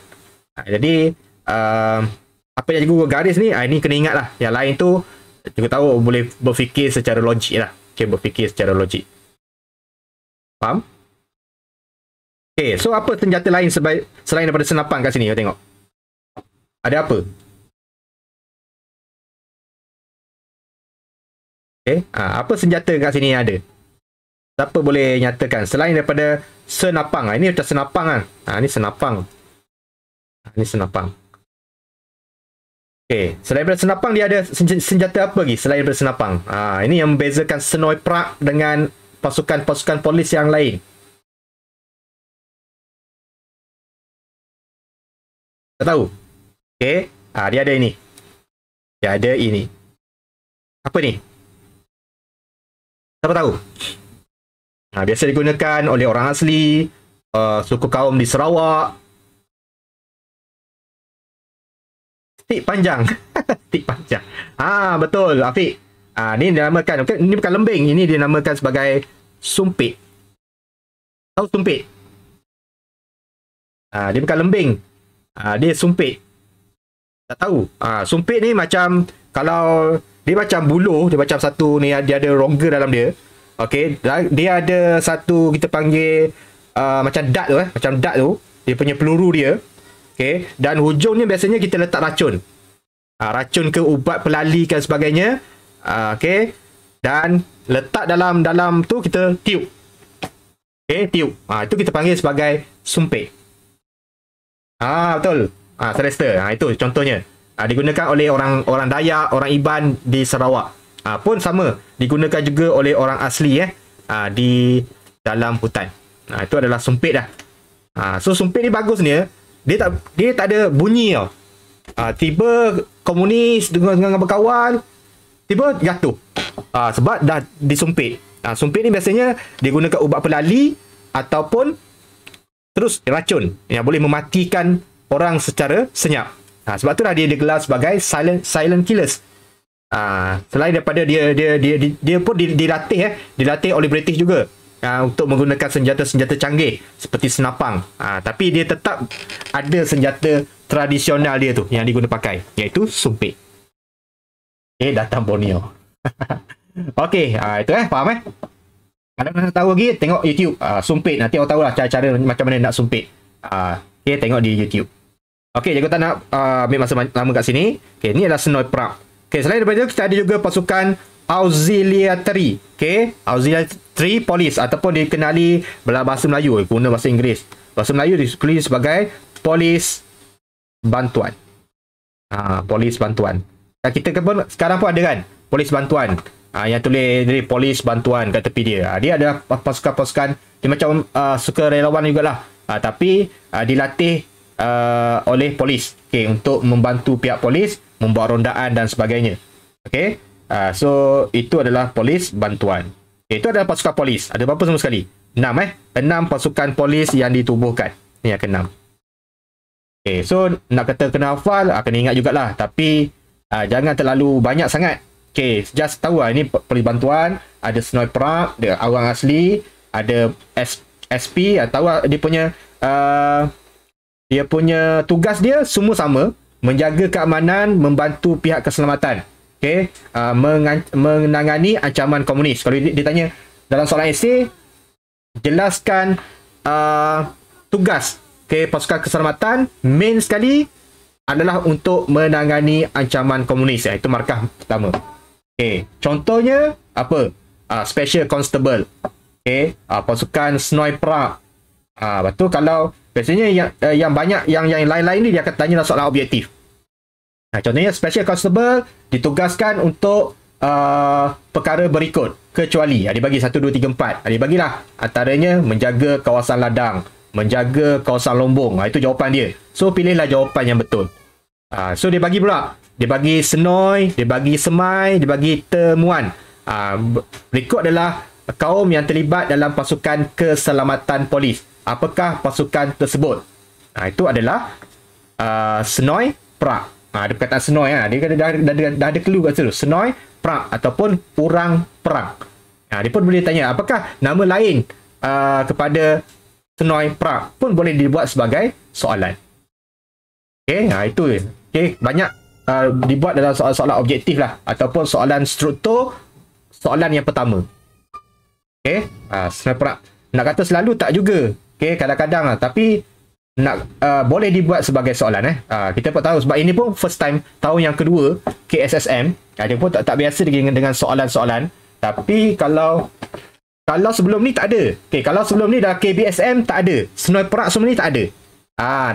Jadi apa yang cikgu garis ni, ini kena ingat lah. Yang lain tu cikgu tahu boleh berfikir secara logik lah. Berfikir secara logik. Faham? So apa senjata lain selain daripada senapan kat sini? Kau tengok ada apa? Apa senjata kat sini yang ada? Siapa boleh nyatakan selain daripada senapang? Ini macam senapang kan? Ini senapang. Ini senapang. Selain daripada senapang, dia ada senjata apa lagi selain daripada senapang? Ini yang membezakan Senoi Prak dengan pasukan-pasukan polis yang lain. Tak tahu? Dia ada ini. Dia ada ini. Apa ni? Siapa tahu? Biasa digunakan oleh orang asli, suku kaum di Sarawak. Stik panjang. Stik panjang. Betul, Afiq. Ni dinamakan, ini bukan lembing, ini dinamakan sebagai sumpit. Tahu sumpit? Dia bukan lembing. Dia sumpit. Tak tahu. Sumpit ni macam, kalau dia macam buluh, dia macam satu ni, dia ada rongga dalam dia. Dia ada satu, kita panggil macam dart tu, macam dart tu, dia punya peluru dia. Dan hujungnya biasanya kita letak racun. Racun ke ubat pelali dan sebagainya. Dan letak dalam tu kita tiup. Tiup. Itu kita panggil sebagai sumpit. Betul. Selesta. Itu contohnya. Digunakan oleh orang Dayak, orang Iban di Sarawak. Pun sama, digunakan juga oleh orang asli di dalam hutan. Itu adalah sumpit dah. So sumpit ni bagus ni, dia tak ada bunyi tau. Tiba komunis dengan berkawan, tiba jatuh. Sebab dah disumpit. Sumpit ni biasanya digunakan ubat pelali ataupun terus racun yang boleh mematikan orang secara senyap. Sebab itulah dia digelar sebagai silent killers. Selain daripada dia pun dilatih oleh British juga untuk menggunakan senjata-senjata canggih seperti senapang. Tapi dia tetap ada senjata tradisional dia tu yang diguna pakai, iaitu sumpit. Datang Borneo. Itu faham Kalau nak tahu lagi, tengok YouTube sumpit. Nanti awak tahulah cara-cara macam mana nak sumpit. Tengok di YouTube. Jadi tak nak ambil masa lama kat sini. Ni adalah Senoi Prak. Selain daripada itu, kita ada juga pasukan auxiliary. Auxiliary police ataupun dikenali dalam bahasa Melayu, guna bahasa Inggeris. Bahasa Melayu dikenali sebagai polis bantuan. Polis bantuan. Kita sekarang pun ada kan polis bantuan. Yang tulis dari polis bantuan kat tepi dia. Dia adalah pasukan-pasukan, dia macam sukarelawan jugalah. Tapi dilatih oleh polis untuk membantu pihak polis membuat rondaan dan sebagainya. So itu adalah polis bantuan. Itu adalah pasukan polis. Ada berapa semua sekali? 6 6 pasukan polis yang ditubuhkan. Ni yang ke-6. So nak kata kena hafal, kena ingat jugalah, tapi jangan terlalu banyak sangat. Just tahu ini polis bantuan, ada Senoi Prak, ada orang asli, ada SP, tahu dia punya tugas dia semua sama, menjaga keamanan, membantu pihak keselamatan. Menangani ancaman komunis. Kalau ditanya dalam soalan esei, jelaskan tugas pasukan keselamatan main sekali adalah untuk menangani ancaman komunis. Itu markah pertama. Contohnya apa? Special Constable. Pasukan Senoi Prak. Betul. Kalau biasanya yang banyak yang lain-lain ni dia akan tanya soalan objektif. Contohnya Special Constable ditugaskan untuk perkara berikut kecuali dia bagi 1 2 3 4. Dia bagilah antaranya menjaga kawasan ladang, menjaga kawasan lombong. Itu jawapan dia. So pilihlah jawapan yang betul. So dia bagi pula, dia bagi senoi, dia bagi semai, dia bagi temuan. Berikut adalah kaum yang terlibat dalam pasukan keselamatan polis. Apakah pasukan tersebut? Itu adalah senoi, Perak. Ada perkataan senoi. Dia dah ada clue kat situ. Senoi, Perak ataupun orang perang. Dia pun boleh tanya apakah nama lain kepada senoi Perak pun boleh dibuat sebagai soalan. Okey, itu. Okey, banyak dibuat dalam soalan objektif lah ataupun soalan struktur soalan yang pertama. Okey, senoi Perak. Nak kata selalu tak juga. Okey, kadang-kadang lah, tapi nak boleh dibuat sebagai soalan. Kita pun tahu sebab ini pun first time tahun yang kedua KSSM. Dia pun tak biasa dengan soalan-soalan. Tapi kalau sebelum ni tak ada. Okey, kalau sebelum ni dah KBSM tak ada. Senoi Perak semua ni tak ada.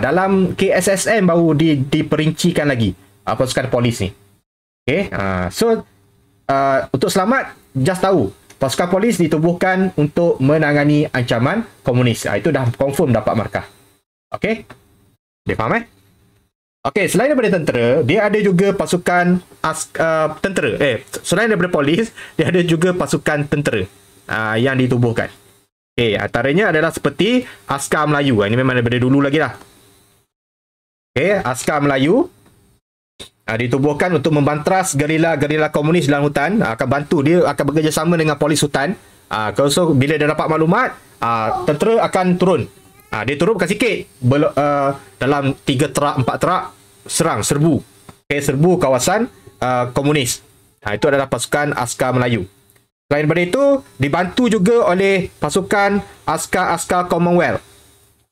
Dalam KSSM baru diperincikan lagi pasukan polis ni. Okey, so untuk selamat just tahu pasukan polis ditubuhkan untuk menangani ancaman komunis. Itu dah confirm dapat markah. Okey, dia faham Okey, selain daripada tentera, dia ada juga pasukan tentera. Selain daripada polis, dia ada juga pasukan tentera yang ditubuhkan. Okey, antaranya adalah seperti Askar Melayu. Ini memang daripada dulu lagi lah. Okey, Askar Melayu ditubuhkan untuk membantras gerila-gerila komunis dalam hutan. Akan bantu, dia akan bekerjasama dengan polis hutan. So, bila dia dapat maklumat, tentera akan turun. Dia turun bukan sikit. Dalam 3 trak, 4 trak, serbu. Okay, serbu kawasan komunis. Itu adalah pasukan Askar Melayu. Selain daripada itu, dibantu juga oleh pasukan askar-askar Commonwealth.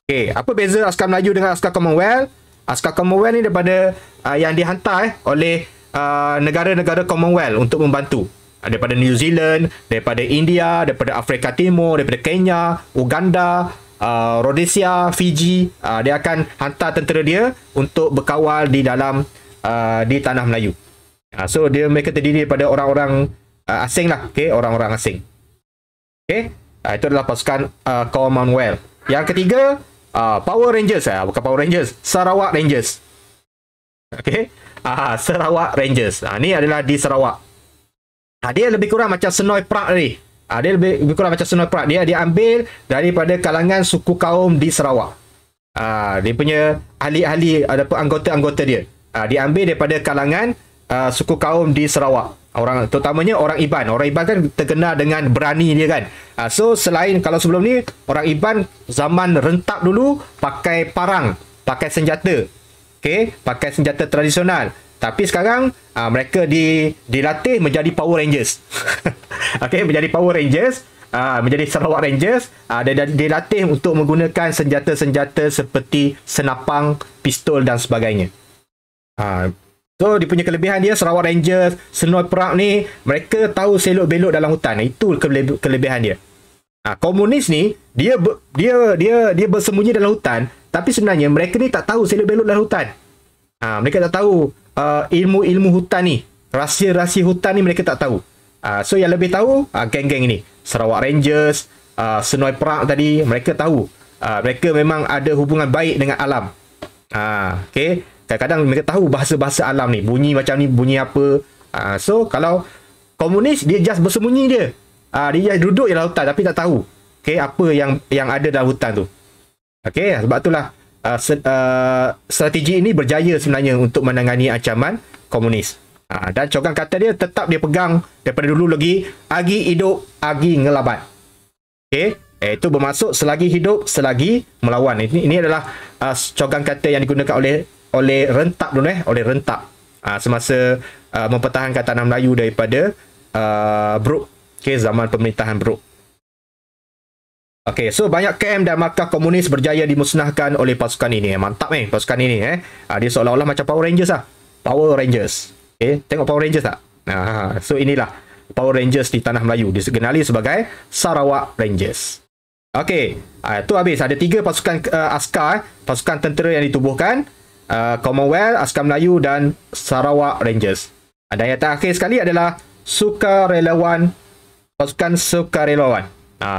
Okay, apa beza Askar Melayu dengan Askar Commonwealth? Askar Commonwealth ni daripada yang dihantar oleh negara-negara Commonwealth untuk membantu. Daripada New Zealand, daripada India, daripada Afrika Timur, daripada Kenya, Uganda, Rhodesia, Fiji. Dia akan hantar tentera dia untuk berkawal di dalam di tanah Melayu. So mereka terdiri daripada orang-orang asing lah. Okay, orang-orang asing. Okay, itu adalah pasukan Commonwealth. Yang ketiga, Power Rangers. Bukan Power Rangers, Sarawak Rangers. Okay, Sarawak Rangers. Ni adalah di Sarawak. Dia lebih kurang macam senoi Perak tadi. Dia lebih kurang macam senoi Perak. Dia diambil daripada kalangan suku kaum di Sarawak. Dia punya ahli-ahli ataupun anggota-anggota dia diambil daripada kalangan suku kaum di Sarawak. Terutamanya orang Iban. Orang Iban kan terkenal dengan berani dia kan. So selain kalau sebelum ni orang Iban zaman rentak dulu pakai parang, pakai senjata. Okey, pakai senjata tradisional. Tapi sekarang mereka dilatih menjadi Power Rangers. Okey, menjadi Power Rangers, menjadi Sarawak Rangers. Dilatih untuk menggunakan senjata-senjata seperti senapang, pistol dan sebagainya. So, dia punya kelebihan dia, Sarawak Rangers, senoi Perak ni, mereka tahu selok-belok dalam hutan. Itu kelebihan dia. Komunis ni, dia bersembunyi dalam hutan, tapi sebenarnya mereka ni tak tahu selok-belok dalam hutan. Mereka tak tahu ilmu-ilmu hutan ni, rahsia-rahsia hutan ni mereka tak tahu. So, yang lebih tahu, geng-geng ni. Sarawak Rangers, senoi Perak tadi, mereka tahu. Mereka memang ada hubungan baik dengan alam. Okay. Kadang-kadang mereka tahu bahasa-bahasa alam ni. Bunyi macam ni, bunyi apa. So, kalau komunis, dia just bersembunyi dia. Dia just duduk dalam hutan tapi tak tahu. Okay, apa yang ada dalam hutan tu. Okay, sebab itulah strategi ini berjaya sebenarnya untuk menangani ancaman komunis. Dan cokan kata dia tetap dia pegang daripada dulu lagi. Agi hidup, agi ngelabat. Okay, itu bermaksud selagi hidup, selagi melawan. Ini adalah cokan kata yang digunakan oleh rentak dulu oleh rentak semasa mempertahankan tanah Melayu daripada Brooke. Okay, zaman pemerintahan Brooke. Okay, so banyak kem dan markah komunis berjaya dimusnahkan oleh pasukan ini. Mantap pasukan ini. Dia seolah-olah macam Power Rangers lah. Power Rangers. Okay, tengok Power Rangers tak? So inilah Power Rangers di tanah Melayu. Dikenali sebagai Sarawak Rangers. Okay, tu habis. Ada 3 pasukan askar, pasukan tentera yang ditubuhkan. Commonwealth, Askar Melayu dan Sarawak Rangers. Dan yang terakhir sekali adalah sukarelawan, pasukan sukarelawan.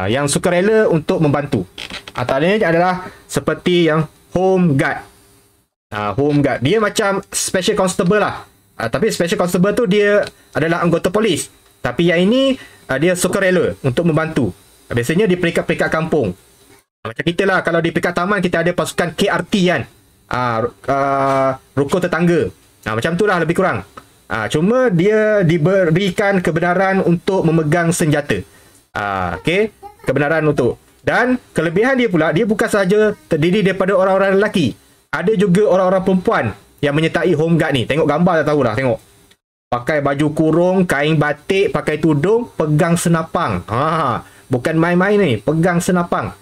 Yang sukarela untuk membantu. Antaranya adalah seperti yang Home Guard. Home Guard. Dia macam Special Constable lah. Tapi Special Constable tu dia adalah anggota polis. Tapi yang ini dia sukarela untuk membantu. Biasanya di peringkat-peringkat kampung. Macam kita lah, kalau di peringkat taman kita ada pasukan KRT kan. Rukun tetangga. Macam tu lah lebih kurang. Cuma dia diberikan kebenaran untuk memegang senjata. Okey, kebenaran untuk. Dan kelebihan dia pula, dia bukan sahaja terdiri daripada orang-orang lelaki. Ada juga orang-orang perempuan yang menyertai Home Guard ni. Tengok gambar dah tahu dah, tengok. Pakai baju kurung, kain batik, pakai tudung, pegang senapang. Bukan main-main ni, pegang senapang.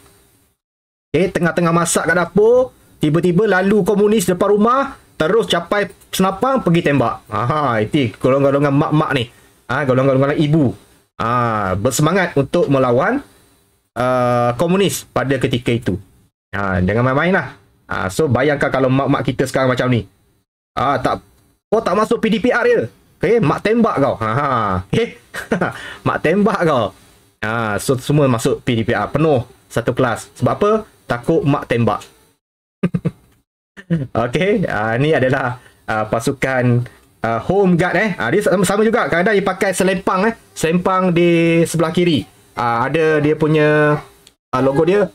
Okay, tengah-tengah masak kat dapur, tiba-tiba lalu komunis depan rumah, terus capai senapang, pergi tembak. Itu golongan-golongan mak-mak ni. Golongan-golongan ibu. Bersemangat untuk melawan komunis pada ketika itu. Jangan main-main lah. So bayangkan kalau mak-mak kita sekarang macam ni. Kau tak masuk PDPR je. Okay, mak tembak kau. Okay. Mak tembak kau. So semua masuk PDPR penuh satu kelas. Sebab apa? Takut mak tembak. Okay, ni adalah pasukan Home Guard. Dia sama juga. Kadang-kadang dia pakai selempang. Selempang di sebelah kiri. Ada dia punya logo dia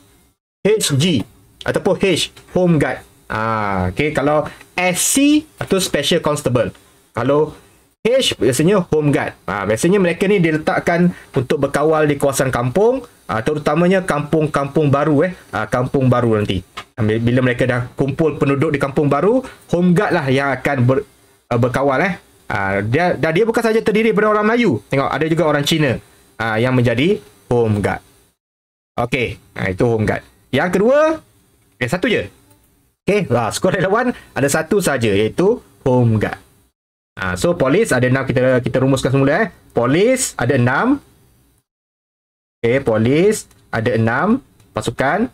HG ataupun H, Home Guard. Okay, kalau SC itu Special Constable. Kalau H biasanya Home Guard. Biasanya mereka ni diletakkan untuk berkawal di kawasan kampung, terutamanya kampung-kampung baru. Kampung baru nanti. Bila mereka dah kumpul penduduk di kampung baru, Home Guard lah yang akan berkawal. Dia bukan saja terdiri daripada orang Melayu. Tengok, ada juga orang Cina yang menjadi Home Guard. Okey, itu Home Guard. Yang kedua, satu je. Okey, sukarelawan ada satu saja, iaitu Home Guard. So polis ada 6, kita rumuskan semula. Polis ada 6. Okey, polis ada 6 pasukan.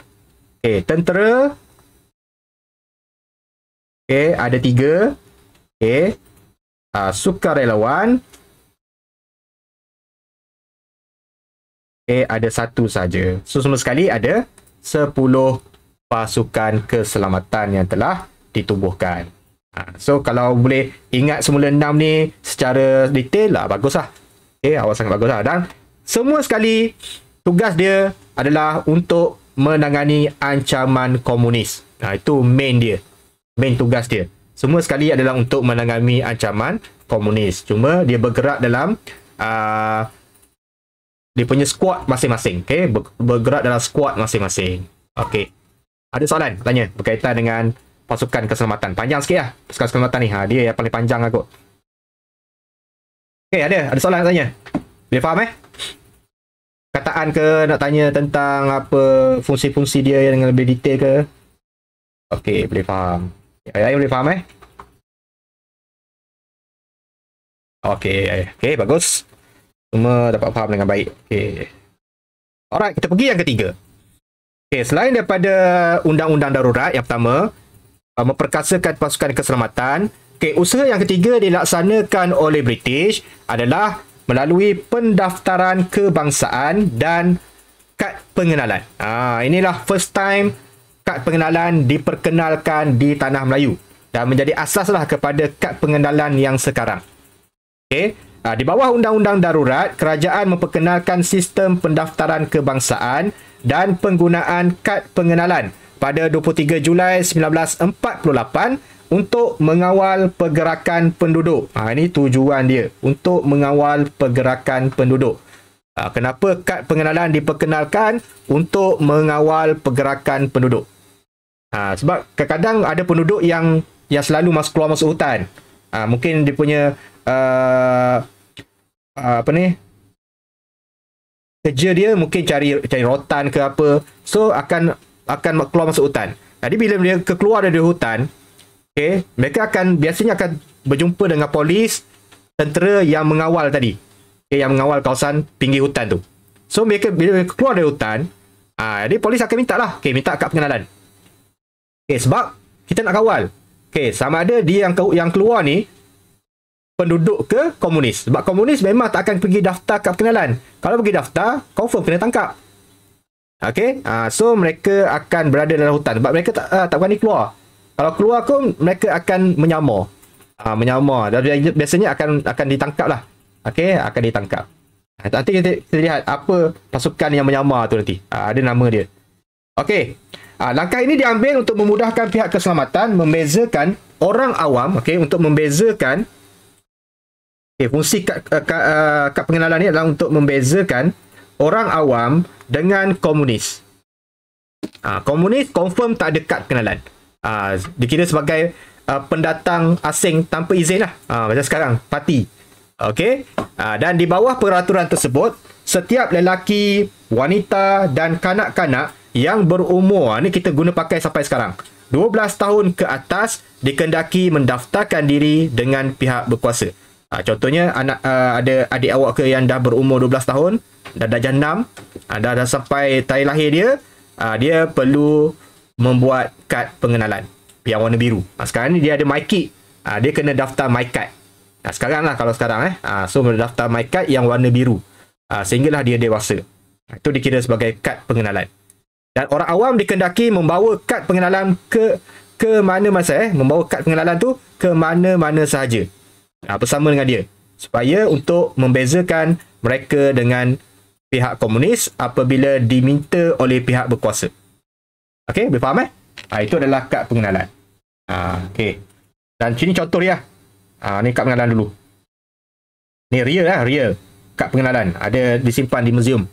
Okey, tentera. Okey, ada 3. Okey. Sukarelawan. Okey, ada satu saja. So semua sekali ada 10 pasukan keselamatan yang telah ditubuhkan. So kalau boleh ingat semula 6 ni secara detail lah, bagus lah. Okay, awak sangat bagus lah. Dan semua sekali tugas dia adalah untuk menangani ancaman komunis. Itu main dia. Main tugas dia. Semua sekali adalah untuk menangani ancaman komunis. Cuma dia bergerak dalam dia punya squad masing-masing. Okay? Bergerak dalam squad masing-masing. Okay. Ada soalan tanya berkaitan dengan pasukan keselamatan. Panjang sikit lah pasukan keselamatan ni. Dia yang paling panjang aku. Okay, ada soalan nak tanya? Boleh faham kataan ke, nak tanya tentang apa fungsi-fungsi dia yang lebih detail ke? Okay, boleh faham. Ayah boleh faham Okay, bagus. Semua dapat faham dengan baik. Okay. Alright, kita pergi yang ketiga. Okay, selain daripada undang-undang darurat yang pertama, memperkasakan pasukan keselamatan, okay, usaha yang ketiga dilaksanakan oleh British adalah melalui pendaftaran kebangsaan dan kad pengenalan. Inilah first time kad pengenalan diperkenalkan di tanah Melayu dan menjadi asaslah kepada kad pengenalan yang sekarang. Okay. Di bawah undang-undang darurat, kerajaan memperkenalkan sistem pendaftaran kebangsaan dan penggunaan kad pengenalan pada 23 Julai 1948 untuk mengawal pergerakan penduduk. Ini tujuan dia, untuk mengawal pergerakan penduduk. Kenapa kad pengenalan diperkenalkan? Untuk mengawal pergerakan penduduk. Sebab kadang-kadang ada penduduk yang selalu keluar masuk hutan. Mungkin dia punya kerja dia mungkin cari rotan ke apa. So akan keluar masuk hutan. Jadi bila dia keluar dari hutan, okay, mereka biasanya akan berjumpa dengan polis, tentera yang mengawal tadi. Okay, yang mengawal kawasan pinggir hutan tu. So mereka bila mereka keluar dari hutan, jadi polis akan minta lah, okay, minta kad pengenalan. Okay, sebab kita nak kawal. Okay, sama ada dia yang keluar ni penduduk ke komunis. Sebab komunis memang tak akan pergi daftar kad pengenalan. Kalau pergi daftar, confirm kena tangkap. Okey, so mereka akan berada dalam hutan sebab mereka tak berani keluar. Kalau keluar pun mereka akan menyamar. Menyamar dan biasanya akan ditangkap lah. Okey, akan ditangkap. Nanti kita lihat apa pasukan yang menyamar tu nanti. Ada nama dia. Okey. Langkah ini diambil untuk memudahkan pihak keselamatan membezakan orang awam, okey, untuk membezakan fungsi kad pengenalan ni adalah untuk membezakan orang awam dengan komunis. Komunis confirm tak ada kad pengenalan. Dikira sebagai pendatang asing tanpa izin lah. Macam sekarang, parti. Okey. Dan di bawah peraturan tersebut, setiap lelaki, wanita dan kanak-kanak yang berumur, ni kita guna pakai sampai sekarang, 12 tahun ke atas dikendaki mendaftarkan diri dengan pihak berkuasa. Contohnya ada adik awak ke yang dah berumur 12 tahun, dah darjah 6, dah sampai tarikh lahir dia, dia perlu membuat kad pengenalan yang warna biru. Sekarang ni dia ada MyKid, dia kena daftar MyKad. Sekarang lah, kalau sekarang so mendaftar MyKad yang warna biru, sehinggalah dia dewasa. Itu dikira sebagai kad pengenalan. Dan orang awam dikendaki membawa kad pengenalan ke mana-mana membawa kad pengenalan tu ke mana-mana sahaja bersama dengan dia, supaya untuk membezakan mereka dengan pihak komunis apabila diminta oleh pihak berkuasa. Okey, boleh faham itu adalah kad pengenalan. Okey. Dan sini contoh dia. Ni kad pengenalan dulu. Ni real real kad pengenalan, ada disimpan di museum.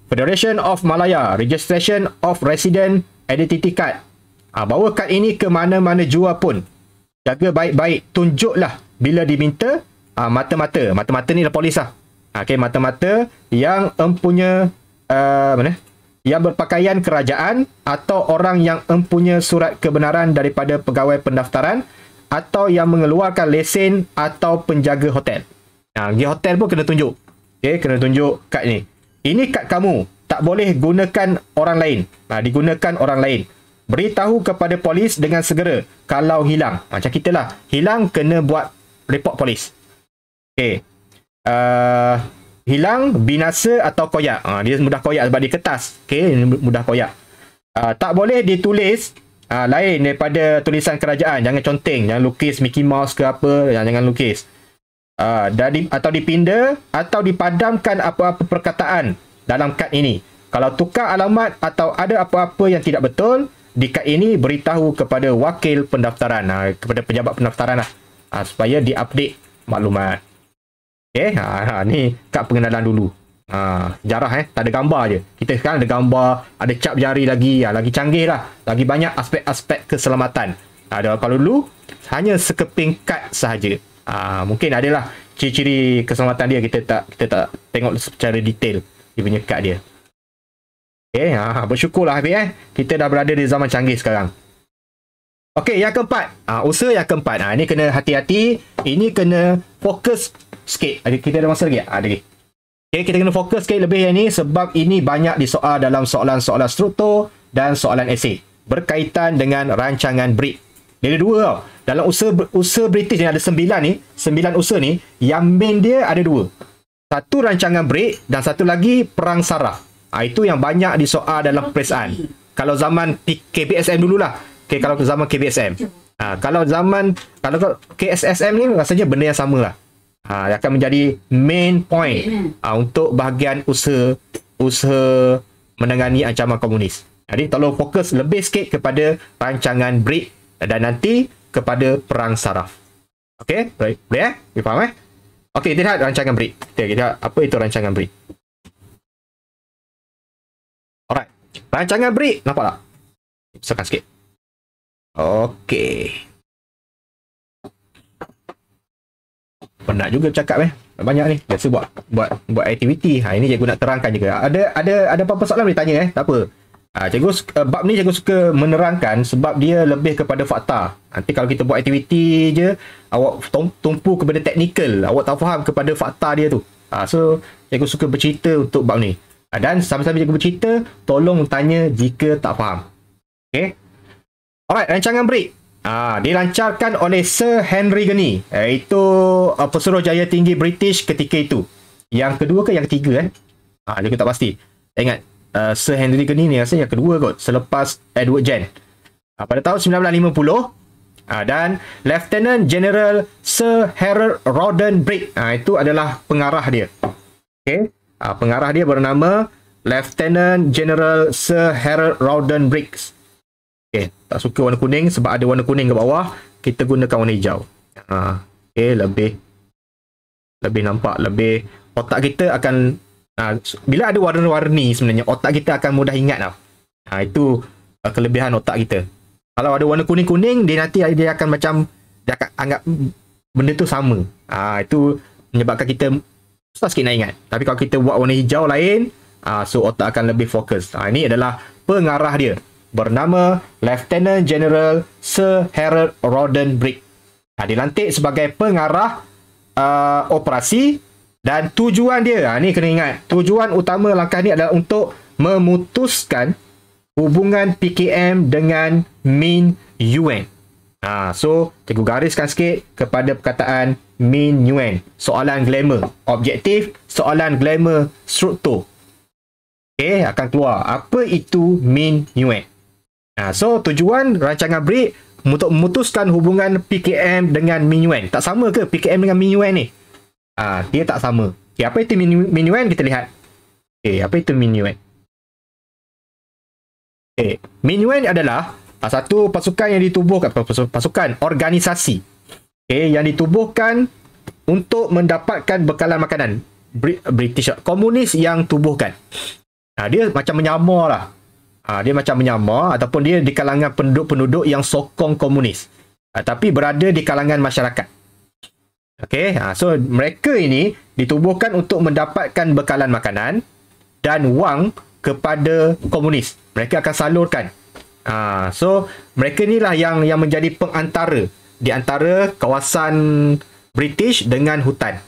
Federation of Malaya, Registration of Resident Identity Card. Bawa kad ini ke mana-mana jua pun. Jaga baik-baik, tunjuklah bila diminta. Mata-mata ni lah polis lah. Okey, mata-mata yang empunya yang berpakaian kerajaan atau orang yang empunya surat kebenaran daripada pegawai pendaftaran atau yang mengeluarkan lesen atau penjaga hotel. Pergi hotel pun kena tunjuk. Okey, kena tunjuk kad ni. Ini kad kamu, tak boleh gunakan orang lain. Digunakan orang lain. Beritahu kepada polis dengan segera kalau hilang. Macam kita lah, hilang kena buat report polis. Okey. Hilang, binasa atau koyak. Dia mudah koyak sebab dia kertas. Okey, mudah koyak. Tak boleh ditulis lain daripada tulisan kerajaan. Jangan conteng, jangan lukis Mickey Mouse ke apa, jangan lukis. Atau dipinda atau dipadamkan apa-apa perkataan dalam kad ini. Kalau tukar alamat atau ada apa-apa yang tidak betul di kad ini, beritahu kepada wakil pendaftaran, kepada pejabat pendaftaran lah, supaya diupdate maklumat. Okey, ni kad pengenalan dulu. Sejarah tak ada gambar je. Kita sekarang ada gambar, ada cap jari lagi, lagi canggih lah, lagi banyak aspek-aspek keselamatan. Kalau dulu hanya sekeping kad sahaja. Mungkin adalah ciri-ciri keselamatan dia, kita tak tengok secara detail dia punya kad dia. Okey, bersyukurlah Hafiz kita dah berada di zaman canggih sekarang. Okey, yang keempat, usaha yang keempat. Ini kena hati-hati, ini kena fokus sikit. Kita ada masa lagi? Ada lagi. Okey, kita kena fokus sikit lebih yang ni sebab ini banyak disoal dalam soalan-soalan struktur dan soalan esei berkaitan dengan rancangan BRIC. Dia ada dua tau. Dalam usaha British ni ada 9 ni, 9 usaha ni, yang main dia ada 2. Satu rancangan BRIC dan satu lagi perang saraf. Itu yang banyak disoal dalam peperiksaan. Kalau zaman KBSM dululah. Okay, kalau zaman KBSM. Kalau KSSM ni rasanya benda yang sama lah. Akan menjadi main point untuk bahagian usaha menangani ancaman komunis. Jadi tolong fokus lebih sikit kepada rancangan BRIC dan nanti kepada perang saraf. Okey, boleh you faham Okey, kita lihat rancangan BRIC. Kita lihat apa itu rancangan BRIC. Alright. Rancangan BRIC, nampak tak? Besarkan sikit. Okey. Penat juga bercakap banyak ni. Biasa buat aktiviti. Ini cikgu nak terangkan juga. Ada apa-apa soalan boleh tanya tak apa. Cikgu bab ni cikgu suka menerangkan sebab dia lebih kepada fakta. Nanti kalau kita buat aktiviti je, awak tumpu kepada teknikal, awak tak faham kepada fakta dia tu. So cikgu suka bercerita untuk bab ni. Dan sambil-sambil cikgu bercerita, tolong tanya jika tak faham. Okey. Alright, rancangan BRIC. Dilancarkan oleh Sir Henry Gurney, iaitu Pesuruhjaya Tinggi British ketika itu. Yang kedua ke yang ketiga dia tak pasti. Ingat, Sir Henry Gurney ni rasanya yang kedua kot, selepas Edward Gen. Pada tahun 1950, dan Lieutenant General Sir Harold Rawdon Briggs, itu adalah pengarah dia. Okay. Pengarah dia bernama Lieutenant General Sir Harold Rawdon Briggs. Okay. Tak suka warna kuning sebab ada warna kuning ke bawah, kita gunakan warna hijau. Okay. Lebih nampak, lebih otak kita akan bila ada warna-warni, sebenarnya otak kita akan mudah ingat tau. Itu kelebihan otak kita. Kalau ada warna kuning-kuning, dia akan macam, dia akan anggap benda tu sama. Itu menyebabkan kita susah sikit nak ingat. Tapi kalau kita buat warna hijau lain, so otak akan lebih fokus. Ini adalah pengarah dia, bernama Lieutenant General Sir Harold Rawdon Briggs. Dilantik sebagai pengarah operasi. Dan tujuan dia, ni kena ingat, tujuan utama langkah ni adalah untuk memutuskan hubungan PKM dengan Min Yuen. So, cikgu gariskan sikit kepada perkataan Min Yuen. Soalan glamour. Objektif, soalan glamour struktur. Okay, akan keluar. Apa itu Min Yuen? So, tujuan rancangan BRIC untuk memutuskan hubungan PKM dengan Min Yuen. Tak sama ke PKM dengan Min Yuen ni? Dia tak sama. Okay, apa itu Min Yuen? Kita lihat. Okay, apa itu Min Yuen? Okay, Min Yuen adalah satu pasukan yang ditubuhkan, pasukan organisasi, okay, yang ditubuhkan untuk mendapatkan bekalan makanan. British komunis yang tubuhkan. Dia macam menyamar lah. Dia macam menyamar, ataupun dia di kalangan penduduk-penduduk yang sokong komunis, tapi berada di kalangan masyarakat. Okay, so mereka ini ditubuhkan untuk mendapatkan bekalan makanan dan wang kepada komunis. Mereka akan salurkan. So mereka inilah yang menjadi pengantara di antara kawasan British dengan hutan.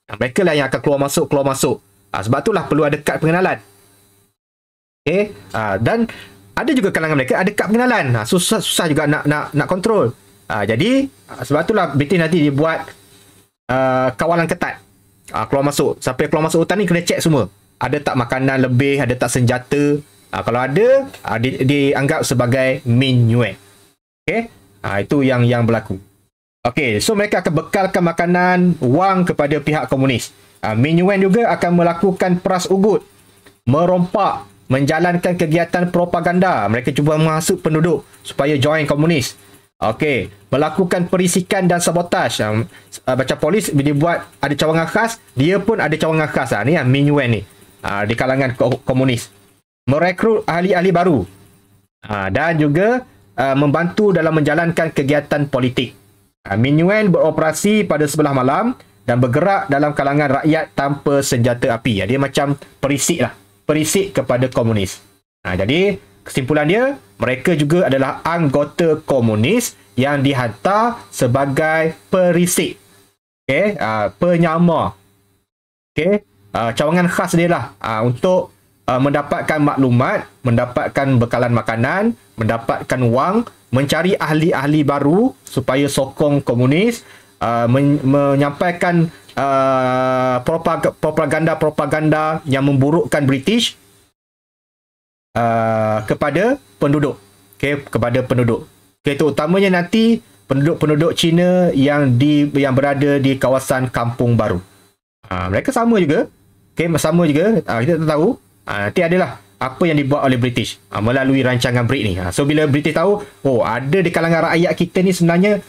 Mereka lah yang akan keluar masuk. Sebab itulah perlu ada kad pengenalan. Okay, dan ada juga kalangan mereka ada kad pengenalan. Susah juga nak kontrol. Jadi sebab itulah British nanti dibuat kawalan ketat. Keluar masuk. Siapa yang keluar masuk hutan ni kena cek semua. Ada tak makanan lebih, ada tak senjata. Kalau ada, dianggap sebagai Min Yuen. Okay? Itu yang berlaku. Okay, so mereka akan bekalkan makanan, wang kepada pihak komunis. Min Yuen juga akan melakukan peras ugut, merompak, menjalankan kegiatan propaganda. Mereka cuba menghasut penduduk supaya join komunis. Okey, melakukan perisikan dan sabotaj. Macam polis dia buat ada cawangan khas, dia pun ada cawangan khas. Ni Min Yuen ni. Di kalangan komunis. Merekrut ahli-ahli baru. Dan juga membantu dalam menjalankan kegiatan politik. Min Yuen beroperasi pada sebelah malam dan bergerak dalam kalangan rakyat tanpa senjata api. Dia macam perisik lah. Perisik kepada komunis. Jadi kesimpulan dia, mereka juga adalah anggota komunis yang dihantar sebagai perisik. Okay, penyamar. Okay, cawangan khas dia lah untuk mendapatkan maklumat, mendapatkan bekalan makanan, mendapatkan wang, mencari ahli-ahli baru supaya sokong komunis, menyampaikan propaganda-propaganda yang memburukkan British kepada penduduk. Okay, kepada penduduk. Okay, terutamanya nanti penduduk-penduduk Cina yang berada di kawasan Kampung Baru. Mereka sama juga. Okay, sama juga. Kita tak tahu. Nanti adalah apa yang dibuat oleh British melalui rancangan BRIC ni. So bila British tahu, ada di kalangan rakyat kita ni sebenarnya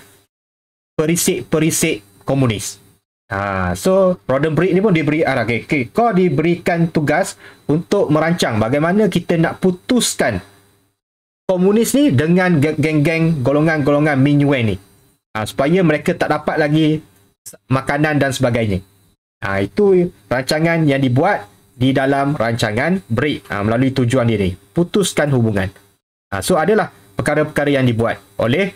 perisik-perisik komunis. So Rawdon Briggs ni pun diberi arah. Okay, kau diberikan tugas untuk merancang bagaimana kita nak putuskan komunis ni dengan geng-geng golongan-golongan Min Yuen ni, supaya mereka tak dapat lagi makanan dan sebagainya. Itu rancangan yang dibuat di dalam rancangan BRIC melalui tujuan dia ni, putuskan hubungan. So adalah perkara-perkara yang dibuat oleh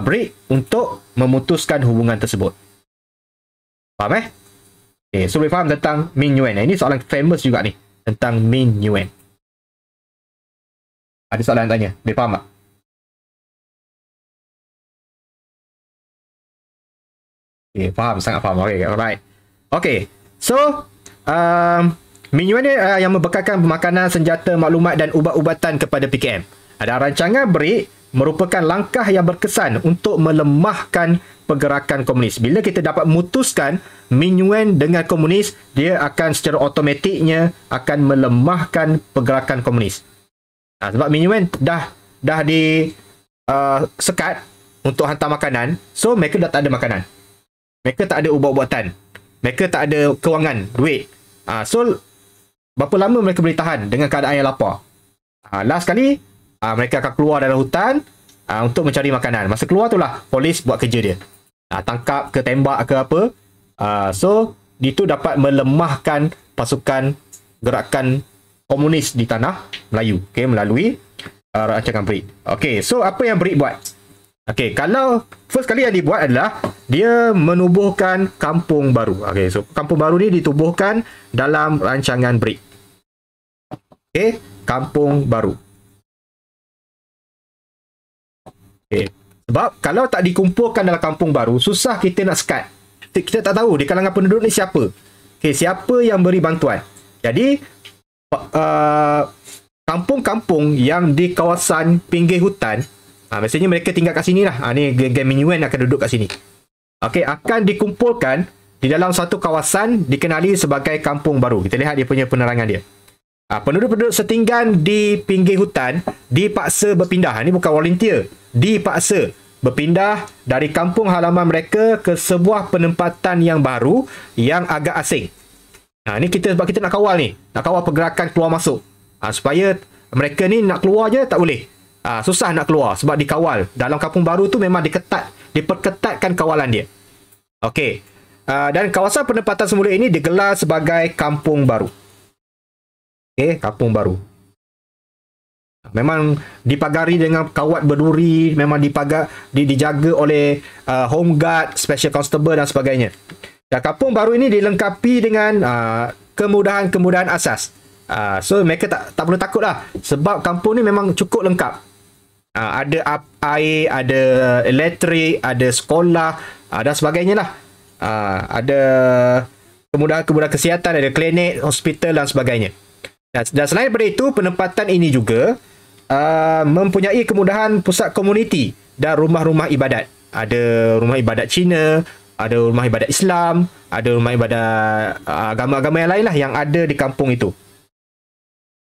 BRIC untuk memutuskan hubungan tersebut. Faham Okay, so boleh faham tentang Min Yuen. Ini soalan famous juga ni tentang Min Yuen. Ada soalan tanya, boleh faham tak? Okay, faham, sangat faham. Okay, alright. Okay, so Minyuan ni yang membekalkan makanan, senjata, maklumat dan ubat-ubatan kepada PKM. Ada rancangan BRIC merupakan langkah yang berkesan untuk melemahkan pergerakan komunis. Bila kita dapat memutuskan Minyuan dengan komunis, dia akan secara automatiknya akan melemahkan pergerakan komunis. Sebab Minyuan dah di sekat untuk hantar makanan, so mereka dah tak ada makanan. Mereka tak ada ubat-ubatan. Mereka tak ada kewangan, duit. So berapa lama mereka boleh tahan dengan keadaan yang lapar? Last kali mereka akan keluar dalam hutan untuk mencari makanan. Masa keluar tu lah polis buat kerja dia. Tangkap ke tembak ke apa. So itu dapat melemahkan pasukan gerakan komunis di tanah Melayu, okay, melalui rancangan BRIC. Okay, so apa yang BRIC buat? Okay, kalau first kali yang dibuat adalah dia menubuhkan kampung baru. Okay, so kampung baru ni ditubuhkan dalam rancangan BRIC. Okay, kampung baru. Okay, sebab kalau tak dikumpulkan dalam kampung baru, susah kita nak sekat. Kita tak tahu di kalangan penduduk ni siapa. Okay, siapa yang beri bantuan. Jadi, kampung-kampung yang di kawasan pinggir hutan, biasanya mereka tinggal kat sini lah. Ni geng Minyuan akan duduk kat sini. Okey, akan dikumpulkan di dalam satu kawasan dikenali sebagai kampung baru. Kita lihat dia punya penerangan dia. Penduduk-penduduk setinggan di pinggir hutan dipaksa berpindah. Ini bukan volunteer. Dipaksa berpindah dari kampung halaman mereka ke sebuah penempatan yang baru yang agak asing. Ini sebab kita nak kawal ni. Nak kawal pergerakan keluar masuk. Supaya mereka ni nak keluar je tak boleh. Susah nak keluar sebab dikawal. Dalam kampung baru tu memang diperketatkan kawalan dia. Okey. Dan kawasan penempatan semula ini digelar sebagai kampung baru. Okey, kampung baru. Memang dipagari dengan kawat berduri, memang dijaga oleh home guard, special constable dan sebagainya. Dan kampung baru ini dilengkapi dengan kemudahan-kemudahan asas. So mereka tak perlu takut lah sebab kampung ni memang cukup lengkap. Ada air, ada elektrik, ada sekolah, dan sebagainya lah. Ada kemudahan-kemudahan kesihatan, ada klinik, hospital dan sebagainya. Dan selain daripada itu, penempatan ini juga mempunyai kemudahan pusat komuniti dan rumah-rumah ibadat. Ada rumah ibadat Cina, ada rumah ibadat Islam, ada rumah ibadat agama-agama yang lain lah yang ada di kampung itu.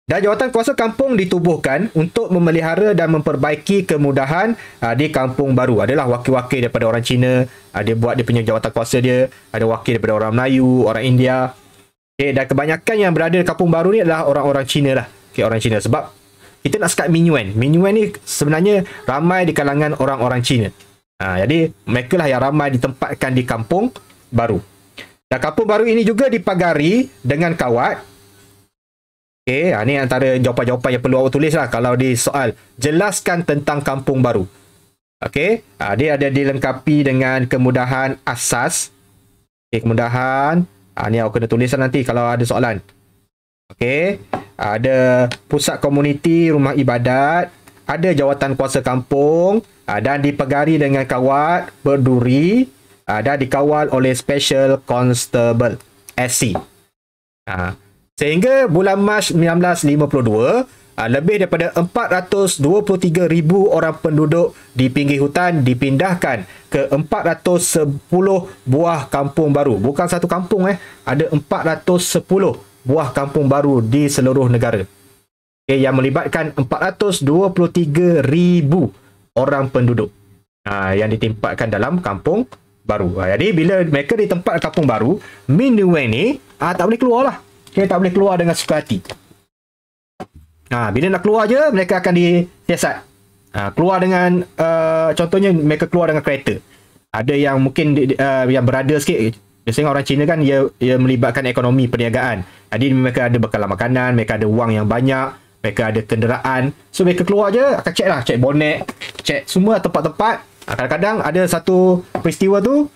Dan jawatan kuasa kampung ditubuhkan untuk memelihara dan memperbaiki kemudahan di kampung baru. Adalah wakil-wakil daripada orang Cina, dia buat dia punya jawatan kuasa dia, ada wakil daripada orang Melayu, orang India. Okay, dan kebanyakan yang berada di kampung baru ni adalah orang-orang Cina lah. Okay, orang Cina. Sebab kita nak sekat Minyuan. Minyuan ni sebenarnya ramai di kalangan orang-orang Cina. Jadi mereka lah yang ramai ditempatkan di kampung baru. Dan kampung baru ini juga dipagari dengan kawat. Okey, ni antara jawapan-jawapan yang perlu awak tulis lah kalau di soal. Jelaskan tentang kampung baru. Okey, dia ada dilengkapi dengan kemudahan asas. Okey, kemudahan. Ni awak kena tuliskan nanti kalau ada soalan. Okey, ada pusat komuniti, rumah ibadat, ada jawatan kuasa kampung, dan dipagari dengan kawat berduri, dan dikawal oleh Special Constable SC. Sehingga bulan Mac 1952, lebih daripada 423,000 orang penduduk di pinggir hutan dipindahkan ke 410 buah kampung baru. Bukan satu kampung, ada 410 buah kampung baru di seluruh negara. Okay, yang melibatkan 423,000 orang penduduk yang ditempatkan dalam kampung baru. Jadi bila mereka ditempat kampung baru, Minyuan ni tak boleh keluar lah. Okay, tak boleh keluar dengan suka hati. Bila nak keluar je, mereka akan disiasat. Keluar dengan, contohnya mereka keluar dengan kereta. Ada yang mungkin yang berada sikit. Biasanya orang Cina kan, ia melibatkan ekonomi perniagaan. Jadi mereka ada bekalan makanan, mereka ada wang yang banyak, mereka ada kenderaan. So mereka keluar je, akan check lah. Check bonet, check semua tempat-tempat. Kadang-kadang ada satu peristiwa tu,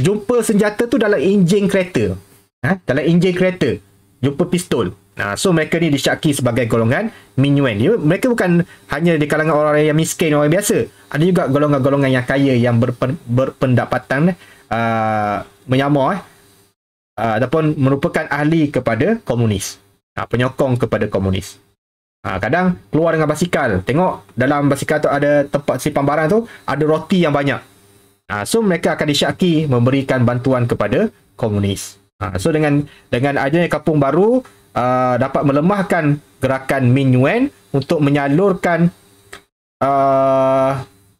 jumpa senjata tu dalam enjin kereta. Dalam enjin kereta jumpa pistol. So mereka ni disyaki sebagai golongan Minyuan. Mereka bukan hanya di kalangan orang yang miskin, orang biasa. Ada juga golongan-golongan yang kaya yang berpendapatan menyamar ataupun merupakan ahli kepada komunis. Penyokong kepada komunis. Kadang keluar dengan basikal. Tengok dalam basikal tu ada tempat simpan barang tu, ada roti yang banyak. So mereka akan disyaki memberikan bantuan kepada komunis. So dengan adanya kampung baru dapat melemahkan gerakan Min Yuen untuk menyalurkan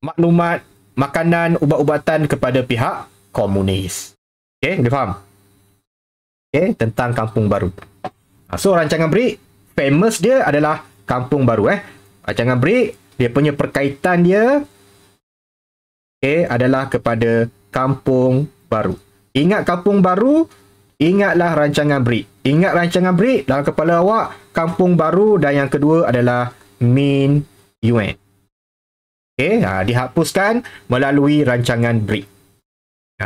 maklumat, makanan, ubat-ubatan kepada pihak komunis. Okey, boleh faham? Okey, tentang kampung baru. So rancangan BRIC, famous dia adalah kampung baru. Rancangan BRIC, dia punya perkaitan dia adalah kepada kampung baru. Ingat kampung baru, ingatlah rancangan BRIC. Ingat rancangan BRIC, dalam kepala awak, kampung baru, dan yang kedua adalah Min Yuen. Dihapuskan melalui rancangan BRIC.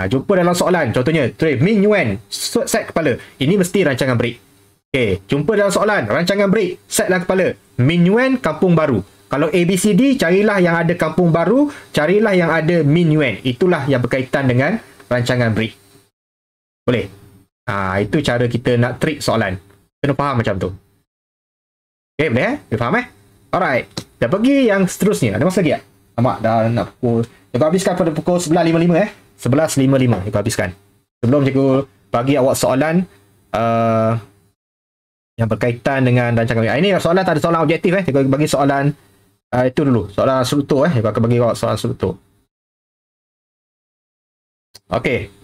Jumpa dalam soalan, contohnya, Min Yuen, set kepala. Ini mesti rancangan BRIC. Jumpa dalam soalan, rancangan BRIC, set dalam kepala. Min Yuen, kampung baru. Kalau ABCD, carilah yang ada kampung baru, carilah yang ada Min Yuen. Itulah yang berkaitan dengan rancangan BRIC. Boleh? Itu cara kita nak treat soalan. Kena faham macam tu. Boleh Boleh faham Alright. Dah pergi yang seterusnya. Ada masa lagi tak? Nampak dah nak pukul. Cikgu habiskan pada pukul 11.55 11.55 cikgu habiskan. Sebelum cikgu bagi awak soalan yang berkaitan dengan rancangan BRIC. Ini soalan tak ada soalan objektif Cikgu bagi soalan itu dulu. Soalan struktur Cikgu akan bagi awak soalan struktur. Okey.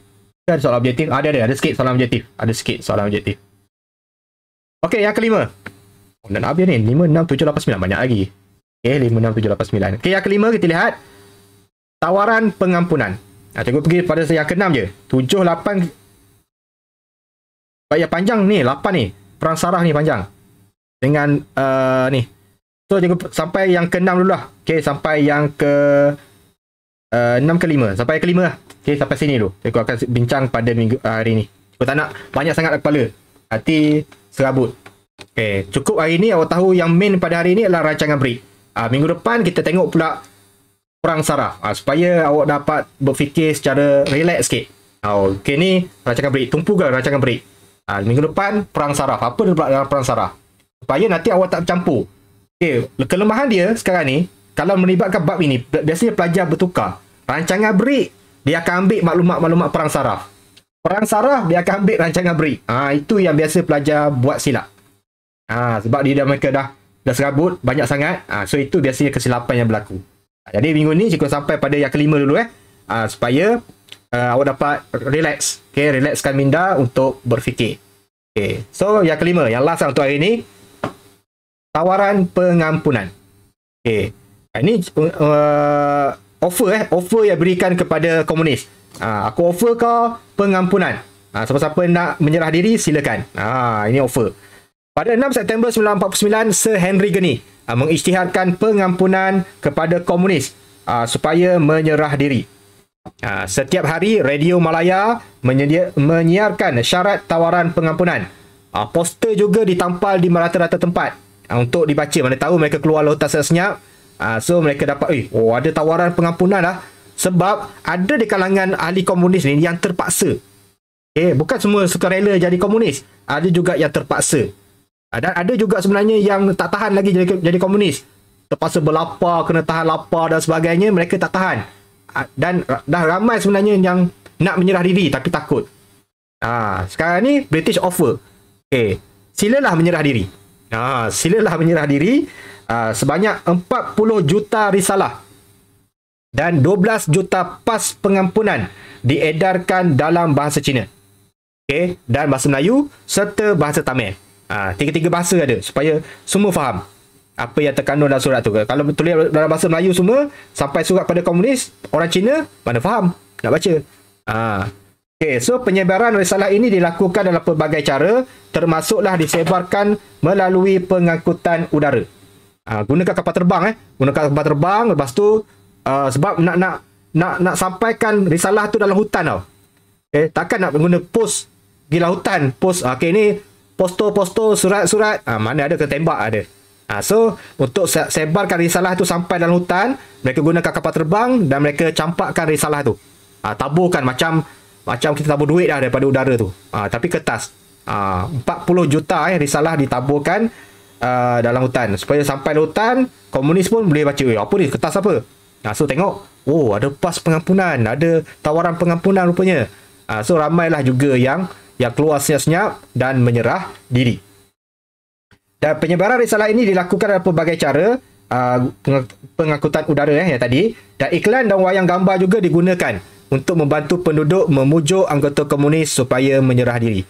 Ada soalan objektif? Ada sikit soalan objektif. Ada sikit soalan objektif. Okey, yang kelima. Nak habis ni. 5, 6, 7, 8, 9. Banyak lagi. 5, 6, 7, 8, 9. Okey, yang kelima kita lihat. Tawaran pengampunan. Cikgu pergi pada yang ke-6 je. 7, 8. Yang panjang ni. 8 ni. Perang Sarah ni panjang. Dengan ni. So, cikgu sampai yang ke-6 dulu lah. Okey, sampai yang ke 6 ke 5. Sampai ke 5 lah. Okey, sampai sini dulu. Cikgu akan bincang pada minggu hari ni. Cikgu tak nak banyak sangat kepala. Nanti serabut. Okey, cukup hari ni awak tahu yang main pada hari ni adalah rancangan BRIC. Minggu depan kita tengok pula Perang Sarah. Supaya awak dapat berfikir secara relax sikit. Okey, ni rancangan BRIC. Tumpu ke rancangan BRIC? Minggu depan Perang Sarah. Apa dia pula dalam Perang Sarah? Supaya nanti awak tak bercampur. Okey, kelemahan dia sekarang ni, kalau melibatkan bab ini, biasanya pelajar bertukar. Rancangan BRIC, dia akan ambil maklumat-maklumat Perang Sarah. Perang Sarah, dia akan ambil rancangan BRIC. Itu yang biasa pelajar buat silap. Sebab mereka dah serabut banyak sangat. So, itu biasanya kesilapan yang berlaku. Jadi, minggu ni cikgu sampai pada yang kelima dulu supaya awak dapat relax. Relaxkan minda untuk berfikir. So, yang kelima, yang last untuk hari ni, tawaran pengampunan. Ini offer yang berikan kepada komunis. Aku offer kau pengampunan. Siapa-siapa nak menyerah diri, silakan. Ini offer. Pada 6 September 1949, Sir Henry Gurney mengisytiharkan pengampunan kepada komunis supaya menyerah diri. Setiap hari, Radio Malaya menyiarkan syarat tawaran pengampunan. Poster juga ditampal di merata-rata tempat untuk dibaca. Mana tahu mereka keluar lautan senyap. So mereka dapat ada tawaran pengampunan lah. Sebab ada di kalangan ahli komunis ni yang terpaksa. Bukan semua sukarela jadi komunis. Ada juga yang terpaksa. Dan ada juga sebenarnya yang tak tahan lagi jadi komunis. Terpaksa berlapar, kena tahan lapar dan sebagainya. Mereka tak tahan. Dan dah ramai sebenarnya yang nak menyerah diri tapi takut. Sekarang ni British offer. Silalah menyerah diri. Silalah menyerah diri. Sebanyak 40 juta risalah dan 12 juta pas pengampunan diedarkan dalam bahasa Cina, dan bahasa Melayu serta bahasa Tamil. Tiga-tiga bahasa ada supaya semua faham apa yang terkandung dalam surat tu. Kalau tulis dalam bahasa Melayu semua sampai surat pada komunis, orang Cina mana faham nak baca. So penyebaran risalah ini dilakukan dalam pelbagai cara, termasuklah disebarkan melalui pengangkutan udara. Gunakan kapal terbang gunakan kapal terbang. Lepas tu sebab nak sampaikan risalah tu dalam hutan tau. Takkan nak guna pos pergi lautan, pos ni posto surat-surat, mana ada kena tembak ada. So untuk sebarkan risalah tu sampai dalam hutan, mereka gunakan kapal terbang dan mereka campakkan risalah tu, taburkan macam macam kita tabur duit dah daripada udara tu. Tapi kertas. 40 juta risalah ditaburkan dalam hutan. Supaya sampai hutan, komunis pun boleh baca, apa ni, kertas apa? So tengok, ada pas pengampunan, ada tawaran pengampunan rupanya. So ramailah juga yang keluar senyap-senyap dan menyerah diri. Dan penyebaran risalah ini dilakukan dalam pelbagai cara, pengangkutan udara yang tadi, dan iklan dan wayang gambar juga digunakan untuk membantu penduduk memujuk anggota komunis supaya menyerah diri.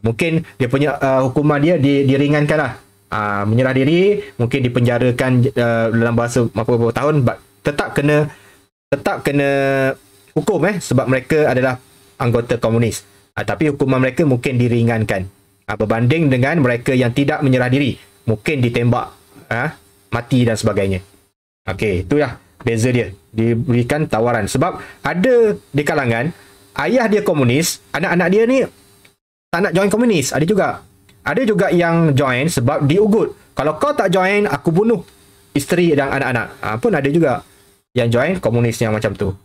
Mungkin dia punya hukuman dia diringankan lah. Menyerah diri, mungkin dipenjarakan dalam bahasa beberapa tahun, tetap kena hukum sebab mereka adalah anggota komunis. Tapi hukuman mereka mungkin diringankan berbanding dengan mereka yang tidak menyerah diri, mungkin ditembak, mati dan sebagainya. Okey, itulah beza dia. Diberikan tawaran sebab ada di kalangan ayah dia komunis, anak-anak dia ni tak nak join komunis. Ada juga yang join sebab diugut, kalau kau tak join aku bunuh isteri dan anak-anak. Pun ada juga yang join komunis yang macam tu.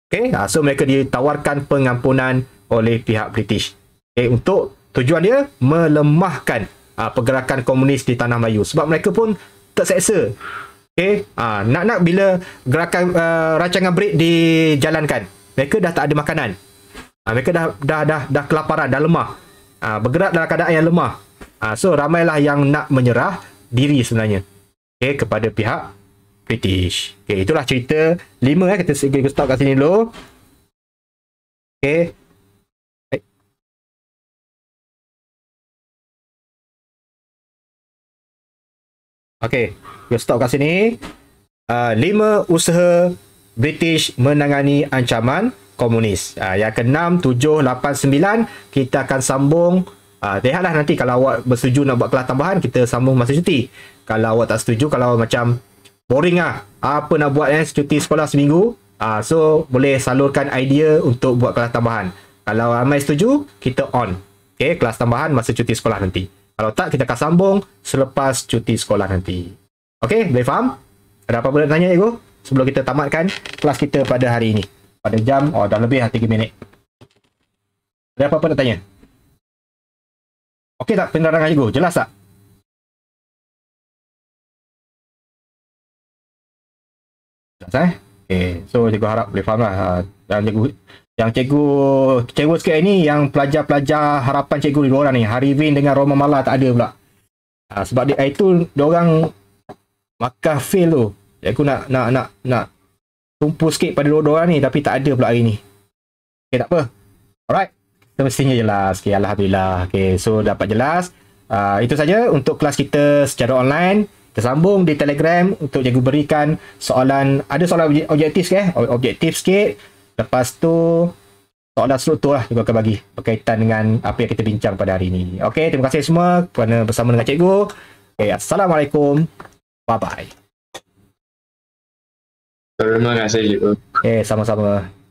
Okey, so mereka ditawarkan pengampunan oleh pihak British. Untuk tujuan dia melemahkan pergerakan komunis di tanah Melayu sebab mereka pun terseksa. Nak bila gerakan rancangan BRIC dijalankan, mereka dah tak ada makanan. Mereka dah kelaparan, dah lemah. Bergerak dalam keadaan yang lemah. So ramailah yang nak menyerah diri sebenarnya kepada pihak British. Itulah cerita 5 kita stop kat sini dulu. Kita stop kat sini. 5 usaha British menangani ancaman komunis. Yang ke-6, 7, 8, 9 kita akan sambung. Lihatlah nanti kalau awak bersetuju nak buat kelas tambahan, kita sambung masa cuti. Kalau awak tak setuju, kalau macam boring apa nak buat cuti sekolah seminggu, so boleh salurkan idea untuk buat kelas tambahan. Kalau ramai setuju, kita on kelas tambahan masa cuti sekolah nanti. Kalau tak, kita akan sambung selepas cuti sekolah nanti. Boleh faham? Ada apa-apa nak tanya, Ego? Sebelum kita tamatkan kelas kita pada hari ini. Pada jam, dah lebih 3 minit. Ada apa-apa nak tanya? Okey tak penerangan Ego? Jelas tak? Jelas so cikgu harap boleh faham lah. Yang cikgu sikit ni, yang pelajar-pelajar harapan cikgu dua orang ni, Harivin dengan Roma Mala tak ada pula. Sebab dia itu diorang makan fail tu. Cikgu nak tumpu sikit pada dua-dua orang ni, tapi tak ada pula hari ni. Tak apa. Alright. Semestinya jelas. Alhamdulillah. So dapat jelas. Itu saja untuk kelas kita secara online. Kita sambung di Telegram untuk cikgu berikan soalan. Ada soalan objektif sikit objektif sikit. Lepas tu soalan struktur lah cikgu akan bagi berkaitan dengan apa yang kita bincang pada hari ini. Terima kasih semua kerana bersama dengan cikgu. Assalamualaikum. Bye bye. Terima kasih cikgu. Sama-sama.